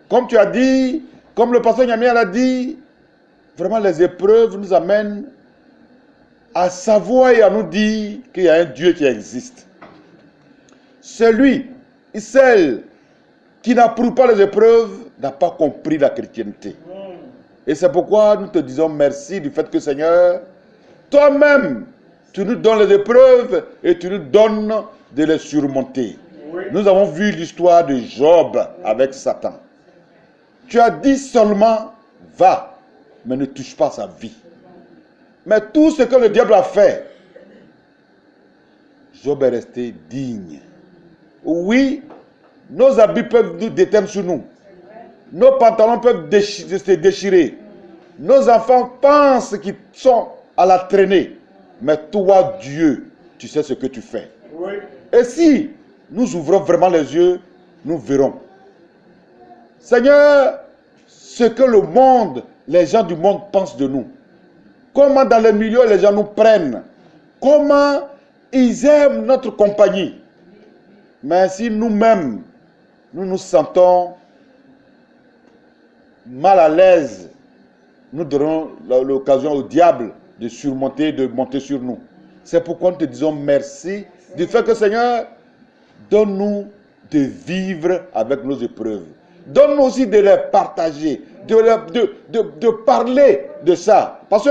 Comme tu as dit, comme le pasteur Nyamiel a dit, vraiment les épreuves nous amènent à savoir et à nous dire qu'il y a un Dieu qui existe. Celui et celle qui n'approuve pas les épreuves n'a pas compris la chrétienté. Et c'est pourquoi nous te disons merci du fait que, Seigneur, toi-même, tu nous donnes les épreuves et tu nous donnes de les surmonter. Oui. Nous avons vu l'histoire de Job avec Satan. Tu as dit seulement, va, mais ne touche pas sa vie. Mais tout ce que le diable a fait, Job est resté digne. Oui, nos habits peuvent nous déteindre sur nous. Nos pantalons peuvent se déchirer. Nos enfants pensent qu'ils sont à la traînée. Mais toi, Dieu, tu sais ce que tu fais. Oui. Et si nous ouvrons vraiment les yeux, nous verrons. Seigneur, ce que le monde, les gens du monde pensent de nous. Comment dans les milieux les gens nous prennent. Comment ils aiment notre compagnie. Mais si nous-mêmes, nous nous sentons mal à l'aise, nous donnerons l'occasion au diable de surmonter, de monter sur nous. C'est pourquoi nous te disons merci du fait que, Seigneur, donne-nous de vivre avec nos épreuves. Donne-nous aussi de les partager, de parler de ça. Parce que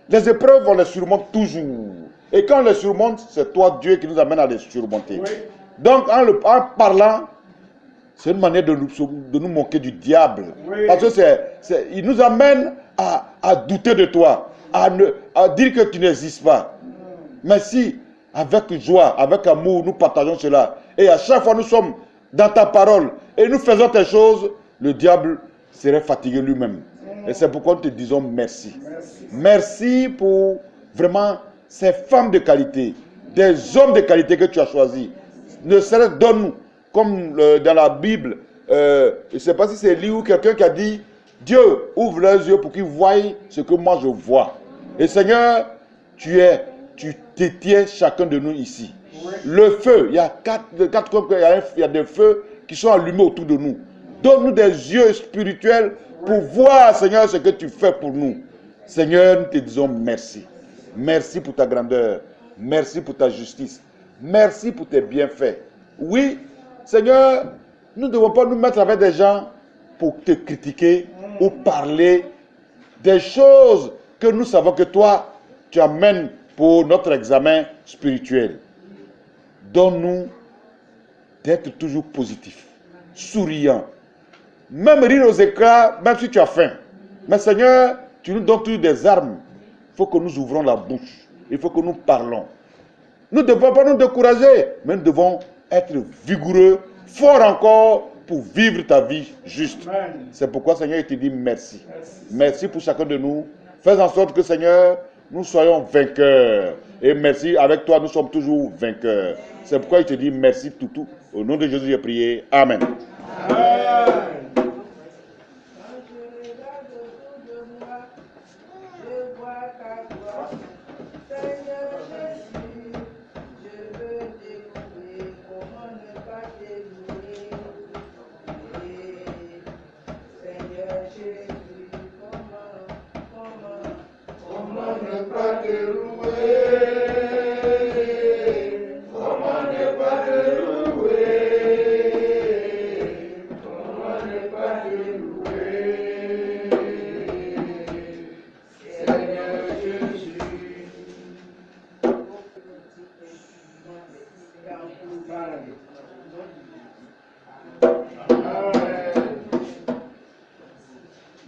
les épreuves, on les surmonte toujours. Et quand on les surmonte, c'est toi, Dieu, qui nous amène à les surmonter. Oui. Donc, en parlant, c'est une manière de nous moquer du diable. Oui. Parce que il nous amène à douter de toi, à dire que tu n'existes pas. Mais si, avec joie, avec amour, nous partageons cela, et à chaque fois nous sommes dans ta parole, et nous faisons tes choses, le diable serait fatigué lui-même. Et c'est pourquoi nous te disons merci. Merci pour vraiment ces femmes de qualité, des hommes de qualité que tu as choisis. Ne serait-ce donne-nous, comme dans la Bible, je ne sais pas si c'est lui ou quelqu'un qui a dit, Dieu ouvre leurs yeux pour qu'ils voient ce que moi je vois. Et Seigneur, tu tiens chacun de nous ici. Oui. Le feu, il y a il y a des feux qui sont allumés autour de nous. Donne-nous des yeux spirituels pour voir, Seigneur, ce que tu fais pour nous. Seigneur, nous te disons merci. Merci pour ta grandeur. Merci pour ta justice. Merci pour tes bienfaits. Oui, Seigneur, nous ne devons pas nous mettre avec des gens pour te critiquer ou parler des choses que nous savons que toi, tu amènes pour notre examen spirituel. Donne-nous d'être toujours positif, souriant, même rire aux éclats, même si tu as faim. Mais Seigneur, tu nous donnes toujours des armes. Il faut que nous ouvrons la bouche. Il faut que nous parlons. Nous ne devons pas nous décourager, mais nous devons être vigoureux, forts encore pour vivre ta vie juste. C'est pourquoi, Seigneur, il te dit merci. Merci pour chacun de nous. Fais en sorte que, Seigneur, nous soyons vainqueurs. Et merci, avec toi, nous sommes toujours vainqueurs. C'est pourquoi je te dis merci pour tout. Au nom de Jésus, j'ai prié. Amen.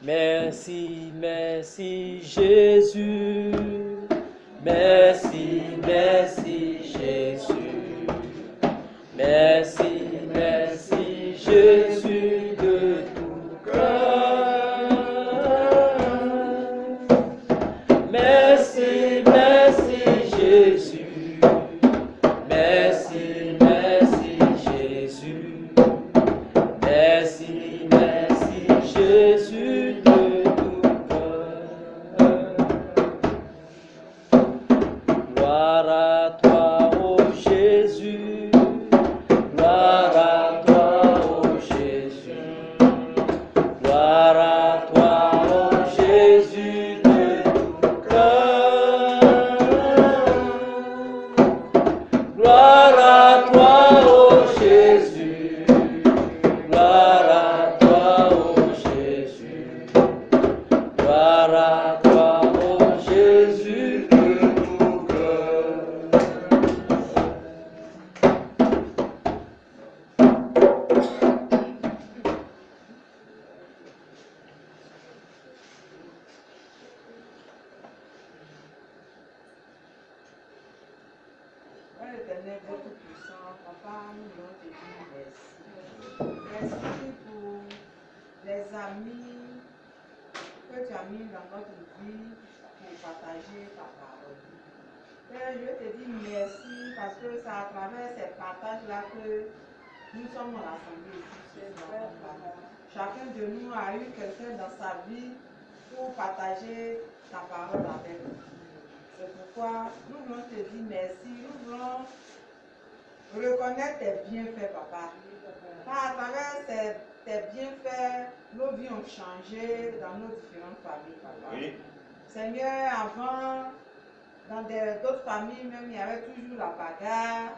Merci, merci Jésus. Merci, merci Jésus. Merci, merci Jésus de tout cœur. Merci, merci Jésus. Merci, merci Jésus. Merci, merci Jésus de tout cœur. Gloire à toi, ô Jésus. Gloire à toi, ô Jésus. Gloire à toi, ô Jésus de tout cœur. Gloire à toi, ô Jésus. Gloire à toi, ô Jésus. Gloire à toi, ô Jésus de tout cœur. Père éternel, Dieu tout-puissant, Papa, nous voulons te dire merci. Merci pour les amis que tu as mis dans notre vie pour partager ta parole. Père, je te dis merci parce que c'est à travers ces partages-là que nous sommes rassemblés ici. Chacun de nous a eu quelqu'un dans sa vie pour partager ta parole avec nous. C'est pourquoi nous voulons te dire merci, nous voulons reconnaître tes bienfaits, Papa. Car à travers tes bienfaits, nos vies ont changé dans nos différentes familles, Papa. Oui. Seigneur, avant, dans d'autres familles même, il y avait toujours la bagarre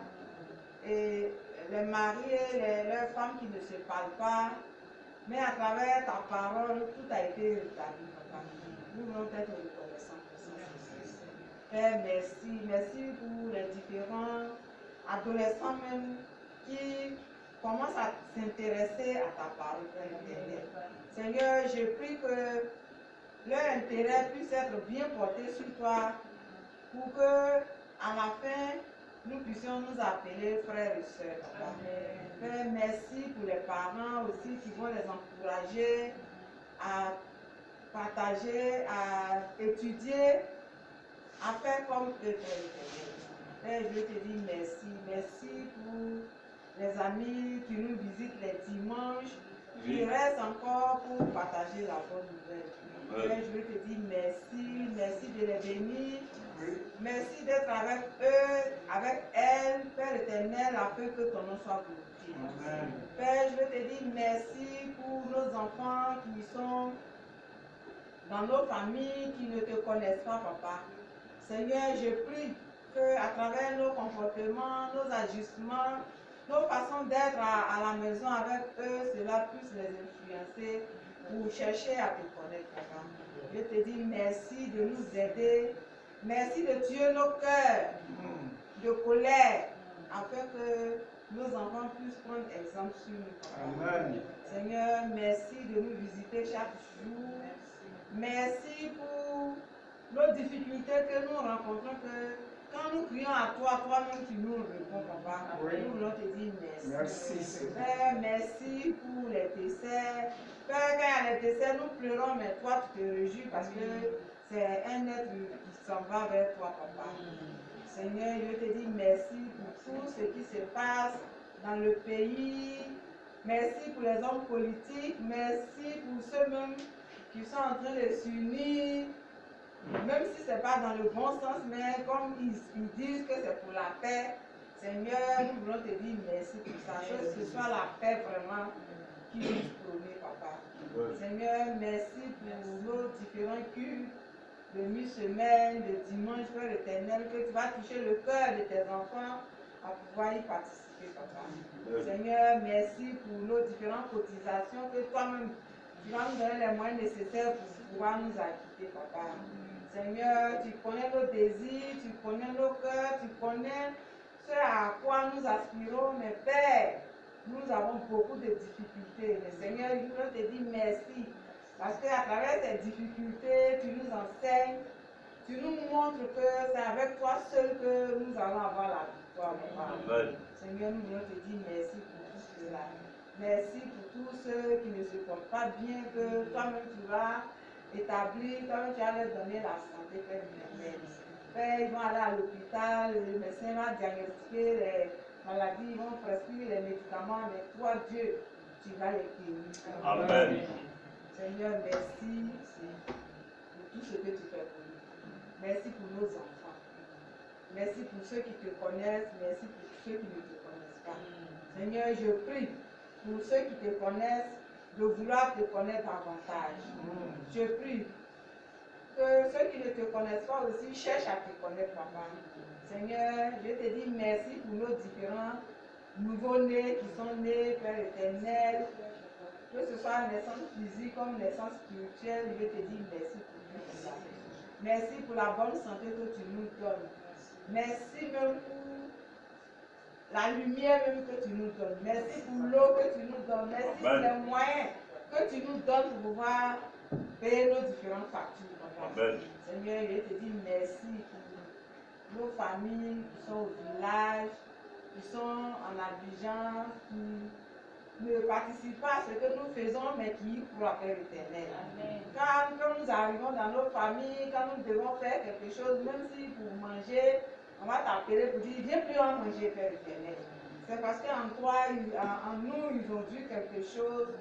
et les maris et leurs femmes qui ne se parlent pas. Mais à travers ta parole, tout a été rétabli, Papa. Nous voulons être reconnaissants pour ça. Père, merci. Merci pour les différents adolescents même qui commencent à s'intéresser à ta parole, Père éternel. Seigneur, je prie que leur intérêt puisse être bien porté sur toi pour que, à la fin, nous puissions nous appeler frères et sœurs, Papa. Père, merci pour les parents aussi qui vont les encourager à partager, à étudier, à faire comme eux. Père, je te dis merci. Merci pour les amis qui nous visitent les dimanches, qui restent encore pour partager la bonne nouvelle. Père, je te dis merci. Merci de les bénir. Merci d'être avec eux, avec elles, Père éternel, afin que ton nom soit glorifié. Père, je te dis merci pour nos enfants qui sont dans nos familles, qui ne te connaissent pas, Papa. Seigneur, je prie qu'à travers nos comportements, nos ajustements, nos façons d'être à la maison avec eux, cela puisse les influencer pour chercher à te connaître, Papa. Je te dis merci de nous aider. Merci de tuer nos cœurs de colère, afin que nos enfants puissent prendre exemple sur nous, Papa. Amen. Seigneur, merci de nous visiter chaque jour. Merci pour nos difficultés que nous rencontrons, que quand nous crions à toi, toi-même tu nous réponds, Papa. Oui. Nous voulons te dire merci. Merci, Seigneur. Père, merci pour les décès. Père, quand il y a les décès, nous pleurons, mais toi tu te réjouis parce que c'est un être qui s'en va vers toi, papa. Seigneur, je te dis merci pour tout ce qui se passe dans le pays. Merci pour les hommes politiques. Merci pour ceux-mêmes qui sont en train de s'unir. Même si ce n'est pas dans le bon sens, mais comme ils disent que c'est pour la paix. Seigneur, nous voulons te dire merci pour ça. Que ce soit la paix vraiment qui nous promène, papa. Seigneur, merci pour nos différents cultes de mi-semaine, de dimanche, Père éternel, que tu vas toucher le cœur de tes enfants à pouvoir y participer, papa. Seigneur, merci pour nos différentes cotisations, que toi-même, tu vas nous donner les moyens nécessaires pour pouvoir nous acquitter, papa. Seigneur, tu connais nos désirs, tu connais nos cœurs, tu connais ce à quoi nous aspirons, mais Père, nous avons beaucoup de difficultés. Mais Seigneur, je veux te dire merci. Parce qu'à travers ces difficultés, tu nous enseignes, tu nous montres que c'est avec toi seul que nous allons avoir la victoire. Seigneur, nous voulons te dire merci pour tout cela. Merci pour tous ceux qui ne se portent pas bien, que toi-même tu vas établir, toi-même tu vas leur donner la santé, Père éternel. Père, ils vont aller à l'hôpital, le médecin va diagnostiquer les maladies, ils vont prescrire les médicaments, mais toi, Dieu, tu vas les guérir. Amen. Seigneur, merci pour tout ce que tu fais pour nous. Merci pour nos enfants. Merci pour ceux qui te connaissent. Merci pour ceux qui ne te connaissent pas. Seigneur, je prie pour ceux qui te connaissent de vouloir te connaître davantage. Je prie que ceux qui ne te connaissent pas aussi cherchent à te connaître, papa. Seigneur, je te dis merci pour nos différents nouveaux-nés qui sont nés, Père éternel. Que ce soit naissance physique comme naissance spirituelle, je te dis merci pour tout cela. Merci pour la bonne santé que tu nous donnes. Merci même pour la lumière même que tu nous donnes. Merci pour l'eau que tu nous donnes. Merci pour les moyens que tu nous donnes pour pouvoir payer nos différentes factures. Amen. Seigneur, je te dis merci pour nos familles qui sont au village, qui sont en Abidjan, qui ne participent pas à ce que nous faisons, mais qui y croient, Père éternel. Quand nous arrivons dans nos familles, quand nous devons faire quelque chose, même si pour manger, on va t'appeler pour dire, viens plus en manger, Père éternel. C'est parce qu'en toi, en nous, ils ont vu quelque chose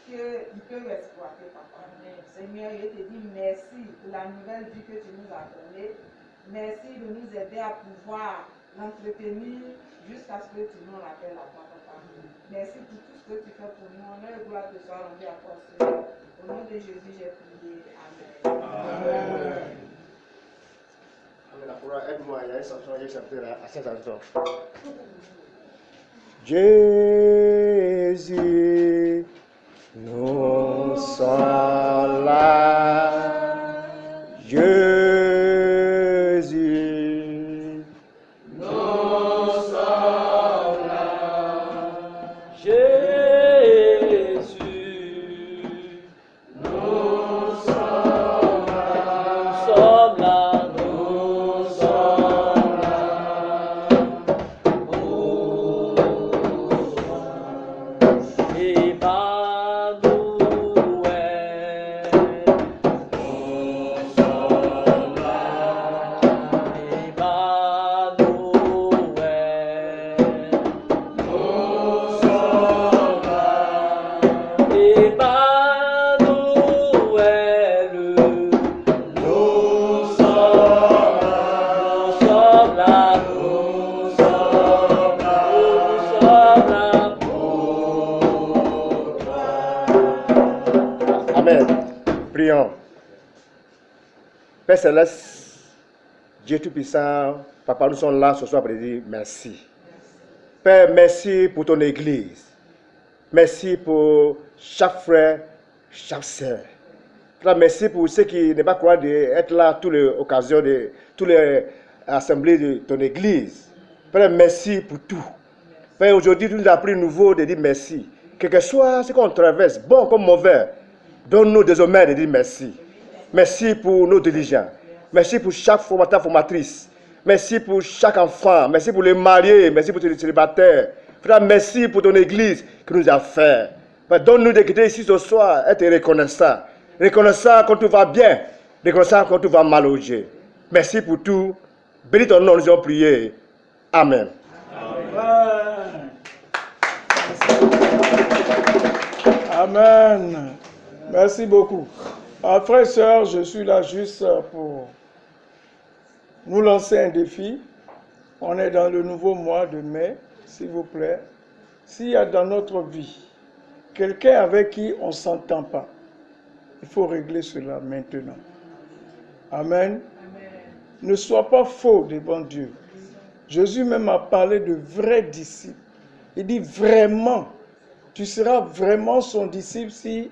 qu'ils peuvent exploiter, papa. Seigneur, je te dis merci pour la nouvelle vie que tu nous as donnée. Merci de nous aider à pouvoir l'entretenir jusqu'à ce que tu nous rappelles à toi, papa. Merci pour tout ce que tu fais pour nous. Honneur et gloire te soit rendu à toi seul. Au nom de Jésus, j'ai prié. Amen. Amen. Aide-moi, il y a une chanson, il y a une chanson à cette chanson. Jésus, nous sommes là. Jésus, Nous sommes là. Jésus, nous sommes là. Nous sommes là. Amen. Prions. Père Céleste, Dieu Tout-Puissant, Papa, nous sommes là ce soir pour te dire merci. Père, merci pour ton Église. Merci pour chaque frère, chaque sœur. Père, merci pour ceux qui ne pas croire d'être là à toutes les occasions, toutes les assemblées de ton Église. Père, merci pour tout. Père, aujourd'hui, tu nous as appris nouveau de dire merci. Quel que soit ce qu'on traverse, bon comme mauvais, donne-nous désormais de dire merci. Merci pour nos dirigeants. Merci pour chaque formateur, formatrice. Merci pour chaque enfant. Merci pour les mariés. Merci pour les célibataires. Frère, merci pour ton Église qui nous a fait. Donne-nous de quitter ici ce soir, être reconnaissant. Reconnaissant quand tout va bien. reconnaissant que tout va mal au Dieu. Merci pour tout. Bénis ton nom, nous avons prié. Amen. Amen. Merci beaucoup. Frères et sœurs, je suis là juste pour nous lancer un défi. On est dans le nouveau mois de mai, s'il vous plaît. S'il y a dans notre vie quelqu'un avec qui on ne s'entend pas, il faut régler cela maintenant. Amen. Ne sois pas faux devant Dieu. Jésus même a parlé de vrais disciples. Il dit vraiment, tu seras vraiment son disciple si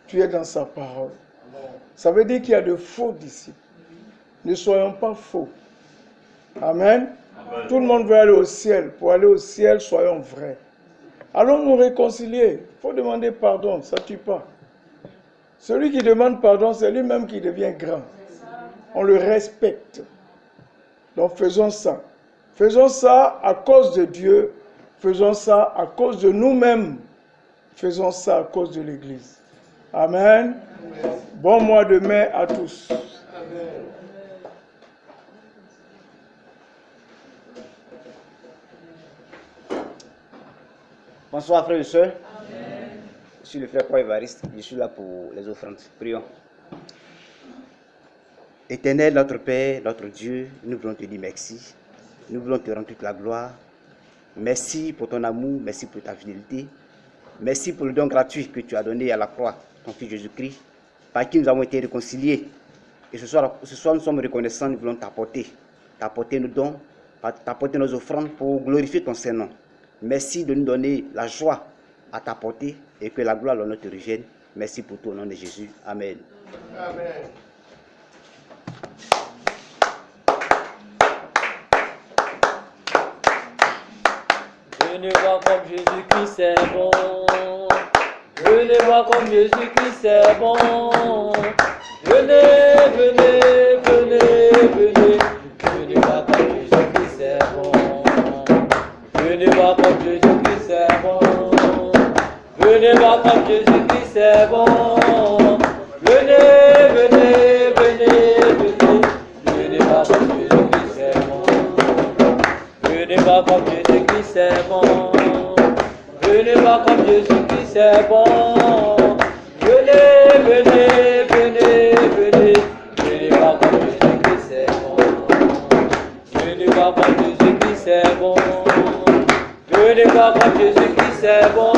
tu es dans sa parole. Ça veut dire qu'il y a de faux disciples. Ne soyons pas faux. Amen. Amen. Tout le monde veut aller au ciel. Pour aller au ciel, soyons vrais. Allons nous réconcilier. Il faut demander pardon, ça ne tue pas. Celui qui demande pardon, c'est lui-même qui devient grand. On le respecte. Donc faisons ça. Faisons ça à cause de Dieu. Faisons ça à cause de nous-mêmes. Faisons ça à cause de l'Église. Amen. Amen. Bon mois de mai à tous. Amen. Bonsoir frères et sœurs. Je suis le frère Paul Évariste. Je suis là pour les offrandes. Prions. Éternel, notre Père, notre Dieu, nous voulons te dire merci. Nous voulons te rendre toute la gloire. Merci pour ton amour, merci pour ta fidélité. Merci pour le don gratuit que tu as donné à la croix, ton Fils Jésus-Christ, par qui nous avons été réconciliés. Et ce soir nous sommes reconnaissants, nous voulons t'apporter nos dons, t'apporter nos offrandes pour glorifier ton Saint-Nom. Merci de nous donner la joie à t'apporter et que la gloire, l'honneur te revienne. Merci pour tout au nom de Jésus. Amen. Amen. Venez voir comme Jésus-Christ c'est bon. Venez voir comme Jésus-Christ c'est bon. Venez, venez, venez, venez. Venez voir comme Jésus-Christ c'est bon. Venez voir comme Jésus-Christ c'est bon. Venez voir comme Jésus-Christ c'est bon. Venez, venez, venez, venez. Venez voir comme Jésus-Christ c'est bon. Venez voir comme Jésus-Christ c'est bon. Venez voir comme Jésus-Christ c'est bon. Venez, venez, venez, venez. Venez voir comme Jésus-Christ c'est bon. Venez voir comme Jésus-Christ c'est bon. Venez voir comme Jésus-Christ c'est bon.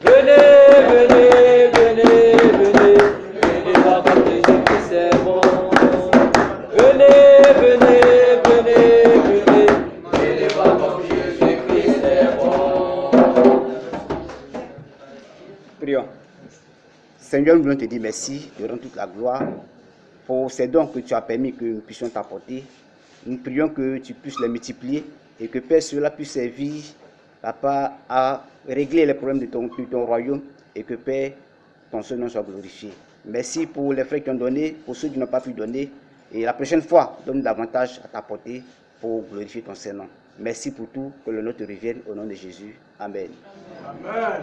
Venez, venez, venez, venez. Venez voir comme Jésus-Christ c'est bon. Venez, venez, venez, venez. Venez voir comme Jésus-Christ c'est bon. Prions. Seigneur, nous voulons te dire merci, te rendre toute la gloire pour ces dons que tu as permis que nous puissions t'apporter. Nous prions que tu puisses les multiplier et que Père, cela puisse servir Papa, à régler les problèmes de ton royaume et que Père, ton seul nom soit glorifié. Merci pour les frères qui ont donné, pour ceux qui n'ont pas pu donner. Et la prochaine fois, donne davantage à t'apporter pour glorifier ton Saint-Nom. Merci pour tout, que le nom te revienne au nom de Jésus. Amen. Amen.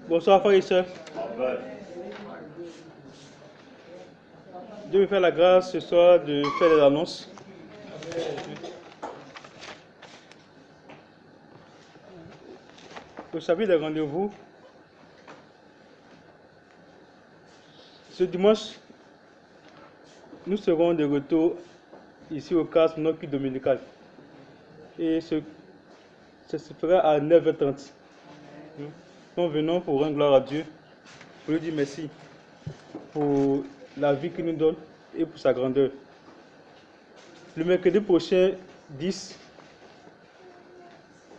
Bonsoir frères et sœurs. Dieu me fait la grâce ce soir de faire les annonces. Au chapitre des rendez-vous, ce dimanche, nous serons de retour ici au CAS, notre culte dominical. Et ça se fera à 9h30. Nous venons pour rendre gloire à Dieu, pour lui dire merci pour la vie qu'il nous donne et pour sa grandeur. Le mercredi prochain, 10,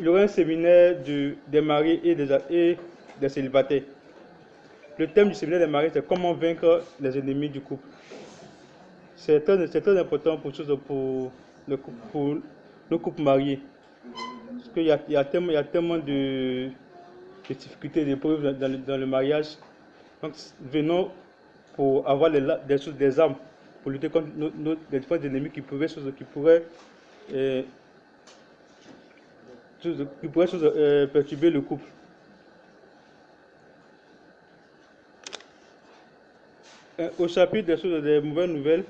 il y aura un séminaire des mariés et des célibataires. Le thème du séminaire des mariés, c'est comment vaincre les ennemis du couple. C'est très important pour nos couples mariés. Parce qu'il y a tellement de difficultés, d'épreuves dans le mariage. Donc, venons pour avoir des armes pour lutter contre les différents ennemis qui pourraient perturber le couple. Au chapitre des mauvaises nouvelles,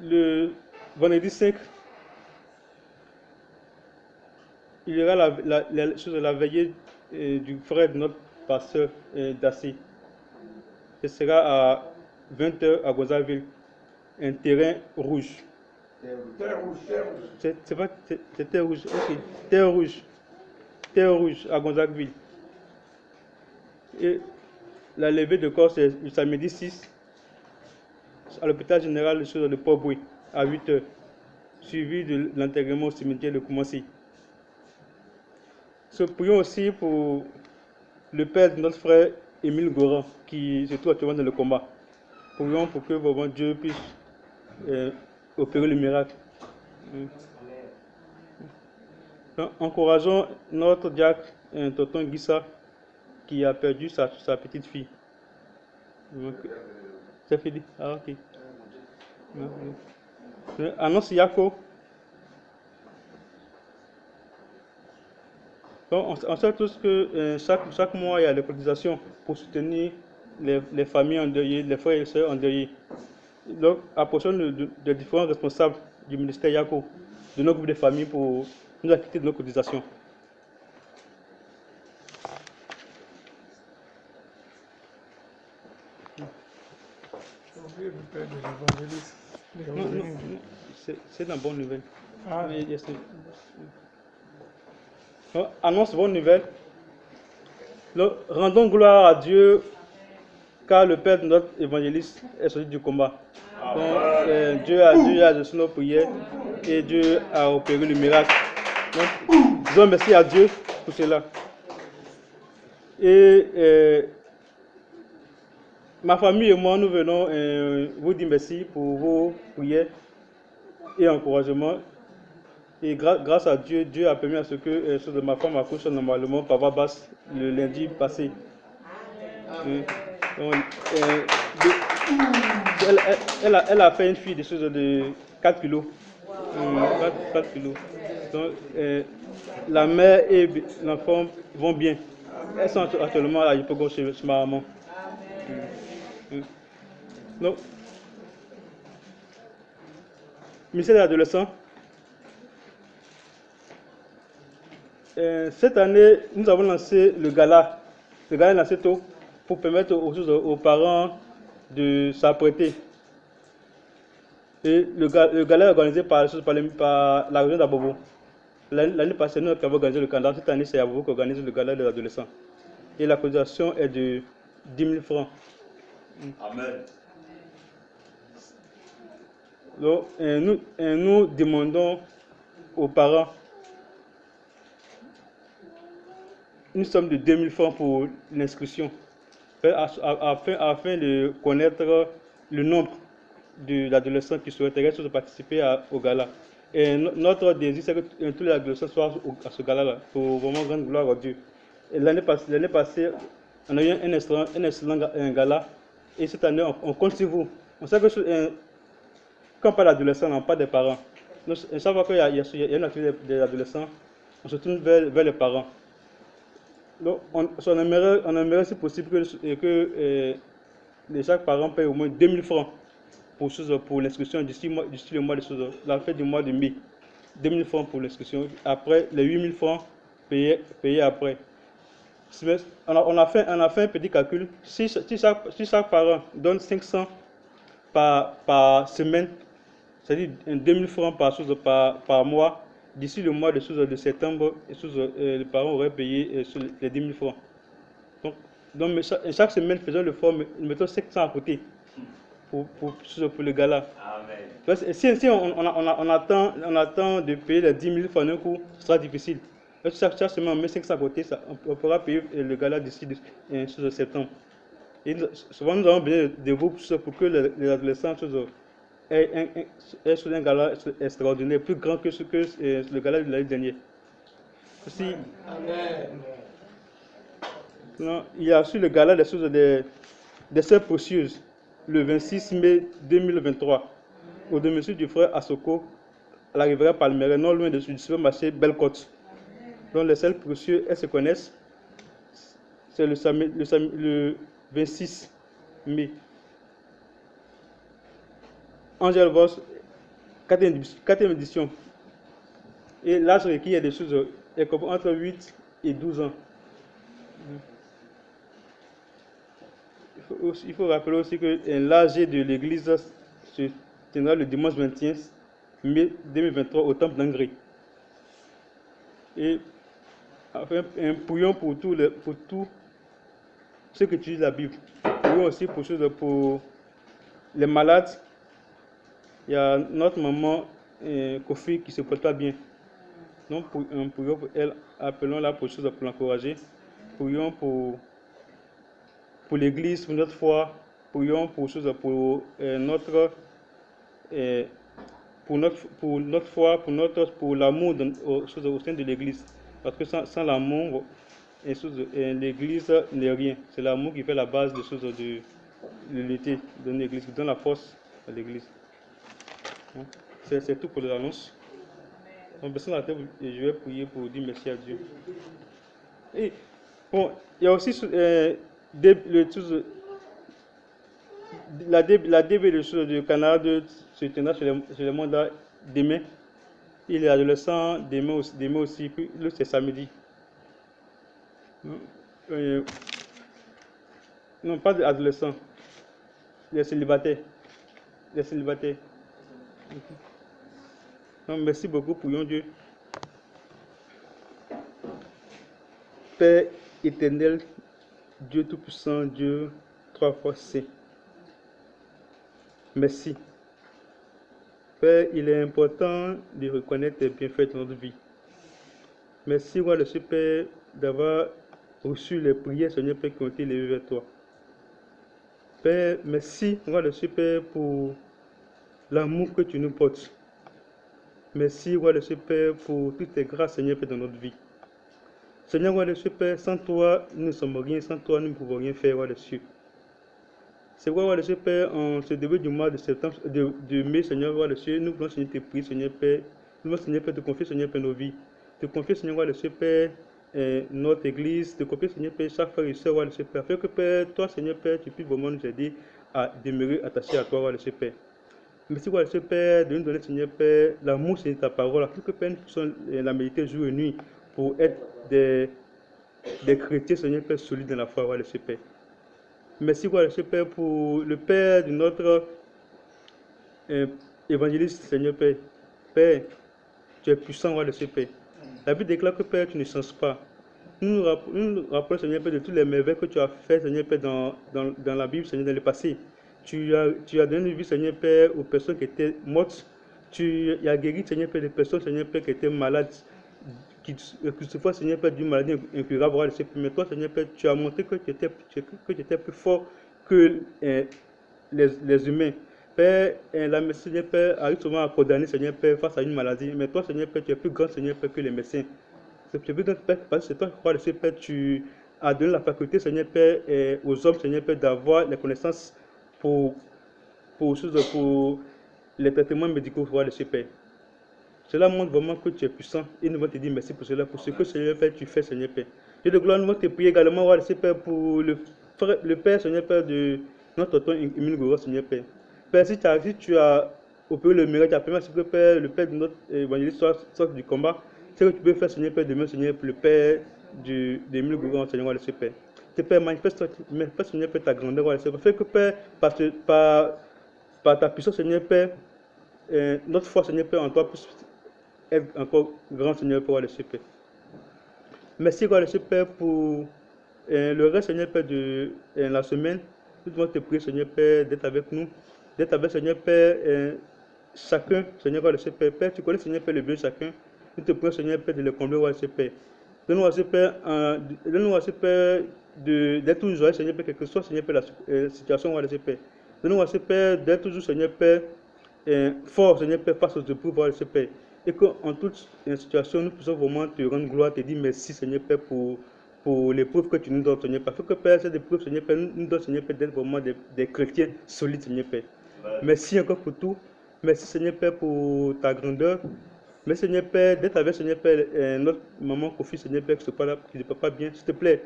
le vendredi 5, il y aura la veillée du frère de notre pasteur Dassé. Ce sera à 20h à Gonzagueville, un terrain rouge. Terre rouge, terre rouge. C'est pas c'est terre rouge, ok. Terre rouge à Gonzagueville. Et la levée de corps, c'est le samedi 6 à l'hôpital général de Port-Boué à 8h, suivi de l'enterrement au cimetière de Koumassi. Prions aussi pour le père de notre frère Émile Goran, qui se trouve actuellement dans le combat. Prions pour que vraiment Dieu puisse opérer le miracle. Encourageons notre diacre, tonton Guissa, qui a perdu sa petite fille. C'est fini. Ah, ok. Annonce Yako. Donc, on sait tous que chaque mois, il y a des cotisations pour soutenir les familles endeuillées, les frères et sœurs endeuillés. Donc, approchons de différents responsables du ministère Yako, de nos groupes de familles pour nous acquitter de nos cotisations. Non, c'est une bonne nouvelle. Ah. Annonce bonne nouvelle. Rendons gloire à Dieu, car le Père de notre évangéliste est sorti du combat. Donc, Dieu a reçu nos prières et Dieu a opéré le miracle. Donc, disons merci à Dieu pour cela. Et ma famille et moi, nous venons vous dire merci pour vos prières et encouragements. Et grâce à Dieu, Dieu a permis à ce que ma femme accouche normalement par voie basse le lundi passé. Donc, elle a fait une fille de 4 kilos. 4 kilos. Donc, la mère et l'enfant vont bien. Elles sont actuellement à l'hypogauche chez ma maman. Donc, ministère de l'adolescent. Cette année, nous avons lancé le gala. Le gala est lancé tôt pour permettre aux parents de s'apprêter. Et le gala est organisé par la région d'Abobo. L'année passée, nous avons organisé le gala. Cette année, c'est Abobo qui organise le gala de l'adolescent. Et la cotisation est de 10 000 francs. Amen. Donc, nous demandons aux parents une somme de 2 000 francs pour l'inscription, afin de connaître le nombre d'adolescents qui souhaiteraient participer au gala. Et notre désir, c'est que tous les adolescents soient à ce gala-là, pour vraiment rendre gloire à Dieu. L'année passée, on a eu un excellent gala, et cette année, on compte sur vous. On sait que quand on parle d'adolescents, on n'a pas des parents. Donc, chaque fois qu'il y a une activité des adolescents, on se tourne vers les parents. Donc, on aimerait si possible que chaque parent paye au moins 2 000 francs pour l'inscription d'ici le mois de la fête du mois de mai. 2 000 francs pour l'inscription. Après, les 8 000 francs payés après. On a fait un petit calcul. Si chaque parent donne 500 par semaine, c'est-à-dire 2 000 francs par mois, d'ici le mois de septembre, les parents auraient payé les 10 000 francs. Donc chaque semaine, faisons le fort, mettons 700 à côté pour le gala. Amen. Si on attend de payer les 10 000 francs d'un coup, ce sera difficile. Chaque semaine, on met 500 à côté, on pourra payer le gala d'ici de septembre. Et souvent, nous avons besoin de vous pour que les adolescents aient un gala extraordinaire, plus grand que le gala de l'année dernière. Aussi, non, il y a aussi le gala des sœurs précieuses, le 26 mai 2023, au domicile du frère Asoko, à la rivière Palmeraie, non loin du supermarché Belle-Côte. Donc les sœurs précieuses, elles se connaissent. C'est le 26 mai. Angèle Voss, 4e édition. Et l'âge requis est des choses entre 8 et 12 ans. Il faut rappeler aussi que l'AG de l'église se tiendra le dimanche 21 mai 2023 au temple d'Angré. Et enfin, prions pour tous ceux qui utilisent la Bible. Prions aussi pour les malades. Il y a notre maman Kofi qui ne se porte pas bien. Donc, prions pour elle, appelons-la pour l'encourager. Prions pour l'église, pour notre foi. Prions pour notre foi, pour l'amour au sein de l'église. Parce que sans l'amour, l'église n'est rien. C'est l'amour qui fait la base de l'unité de l'église, qui donne la force à l'église. C'est tout pour l'annonce. Donc, baissons la tête et je vais prier pour dire merci à Dieu. Et bon, il y a aussi la DB du Canada se tiendra sur le mandat demain. Il est adolescent demain aussi, puis c'est samedi. Non, pas d'adolescents, les célibataires. Donc, merci beaucoup, prions Dieu. Père éternel, Dieu Tout-Puissant, Dieu 3 fois saint. Merci. Père, il est important de reconnaître les bienfaits de notre vie. Merci, roi le Père, d'avoir reçu les prières, Seigneur Père, qui ont été élevées vers toi. Père, merci, roi le Père, pour l'amour que tu nous portes. Merci, roi le Père, pour toutes tes grâces, Seigneur Père, dans notre vie. Seigneur, roi le Père, sans toi, nous ne sommes rien, sans toi, nous ne pouvons rien faire, roi le cieux. C'est pourquoi, roi le Père, en ce début du mois de septembre, de mai, Seigneur, roi le cieux, nous voulons, Seigneur, te prier, Seigneur Père. Nous voulons, Seigneur Père, te confier, Seigneur Père, nos vies. Te confier, Seigneur, roi le Père, notre église. Te confier, Seigneur Père, chaque frère et soeur, roi le Père. Afin que, Père, toi, Seigneur Père, tu puisses vraiment nous aider à demeurer attachés à toi, roi le Père. Merci, roi le Père, de nous donner, Seigneur Père, l'amour, c'est ta parole. Afin que, Père, nous puissions la méditer jour et nuit pour être des chrétiens, Seigneur Père, solides dans la foi, roi le Père. Merci, roi le Père, pour le Père de notre évangéliste, Seigneur Père. Père, tu es puissant, roi le Père. La Bible déclare que, Père, tu ne changes pas. Nous nous rappelons, Seigneur Père, de tous les merveilles que tu as fait, Seigneur Père, dans la Bible, Seigneur, dans le passé. Tu as donné une vie, Seigneur Père, aux personnes qui étaient mortes. Tu as guéri, Seigneur Père, des personnes, Seigneur Père, qui étaient malades, qui souffraient, Seigneur Père, d'une maladie incurable, roi le Père. Mais toi, Seigneur Père, tu as montré que tu étais plus fort que les humains. Père, la médecine, Seigneur Père, arrive souvent à condamner, Seigneur Père, face à une maladie. Mais toi, Seigneur Père, tu es plus grand, Seigneur Père, que les médecins. C'est plus grand, Père, parce que c'est toi, roi le Père, tu as donné la faculté, Seigneur Père, aux hommes, Seigneur Père, d'avoir les connaissances pour les traitements médicaux, roi le Père. Cela montre vraiment que tu es puissant et nous allons te dire merci pour cela, pour ce que, Seigneur Père, tu fais, Seigneur Père. Dieu de gloire, nous allons te prier également, roi le Père, pour le Père, Seigneur Père, de notre tonton Emile Goro, Seigneur Père. Père, si tu as opéré le miracle, tu as permis, Seigneur Père, le Père de notre évangéliste sorte du combat, c'est que tu peux faire, Seigneur Père, demain, Seigneur Père, le Père d'Emile Goro, Seigneur le Père. Tes Père, manifeste, Seigneur Père, ta grandeur, roi le Père. Fais que, Père, par ta puissance, Seigneur Père, notre foi, Seigneur Père, en toi, puisse être encore grand, Seigneur Père, roi le Père. Merci, roi le Père, pour le reste, Seigneur Père, de la semaine. Nous devons te prier, Seigneur Père, d'être avec nous, d'être avec, Seigneur Père, chacun, Seigneur roi le Père. Père, tu connais, Seigneur Père, le bien de chacun. Nous te prions, Seigneur Père, de le combler, roi le Père. Donne-nous assez, Père, donne-nous assez, Père, d'être toujours joyeux, Seigneur Père, quelle que soit, Seigneur Père, la situation, roi de Père. Donne-nous assez, Père, d'être toujours, Seigneur Père, fort, Seigneur Père, face aux épreuves, roi de Père. Et qu'en toute situation, nous puissions vraiment te rendre gloire, te dire merci, Seigneur Père, pour l'épreuve que tu nous donnes, Seigneur Père. Parce que, Père, cette épreuve, Seigneur Père, nous donne, Seigneur Père, d'être vraiment des chrétiens solides, Seigneur Père. Merci encore pour tout. Merci, Seigneur Père, pour ta grandeur. Merci, Seigneur Père, d'être avec, Seigneur Père, notre maman Kofi, Seigneur Père, qui ne peut pas bien. S'il te plaît,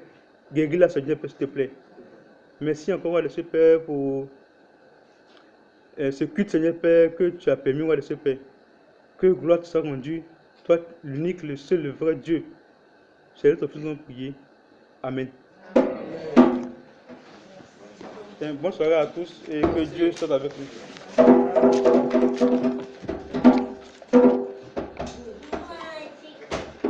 guéris-la, Seigneur Père, s'il te plaît. Merci encore, roi de Père, pour ce culte, Seigneur Père, que tu as permis, roi de Père. Que gloire te soit rendue, toi, l'unique, le seul, le vrai Dieu. C'est notre faisons prier. Amen. Bonne soirée à tous et que Dieu soit avec nous.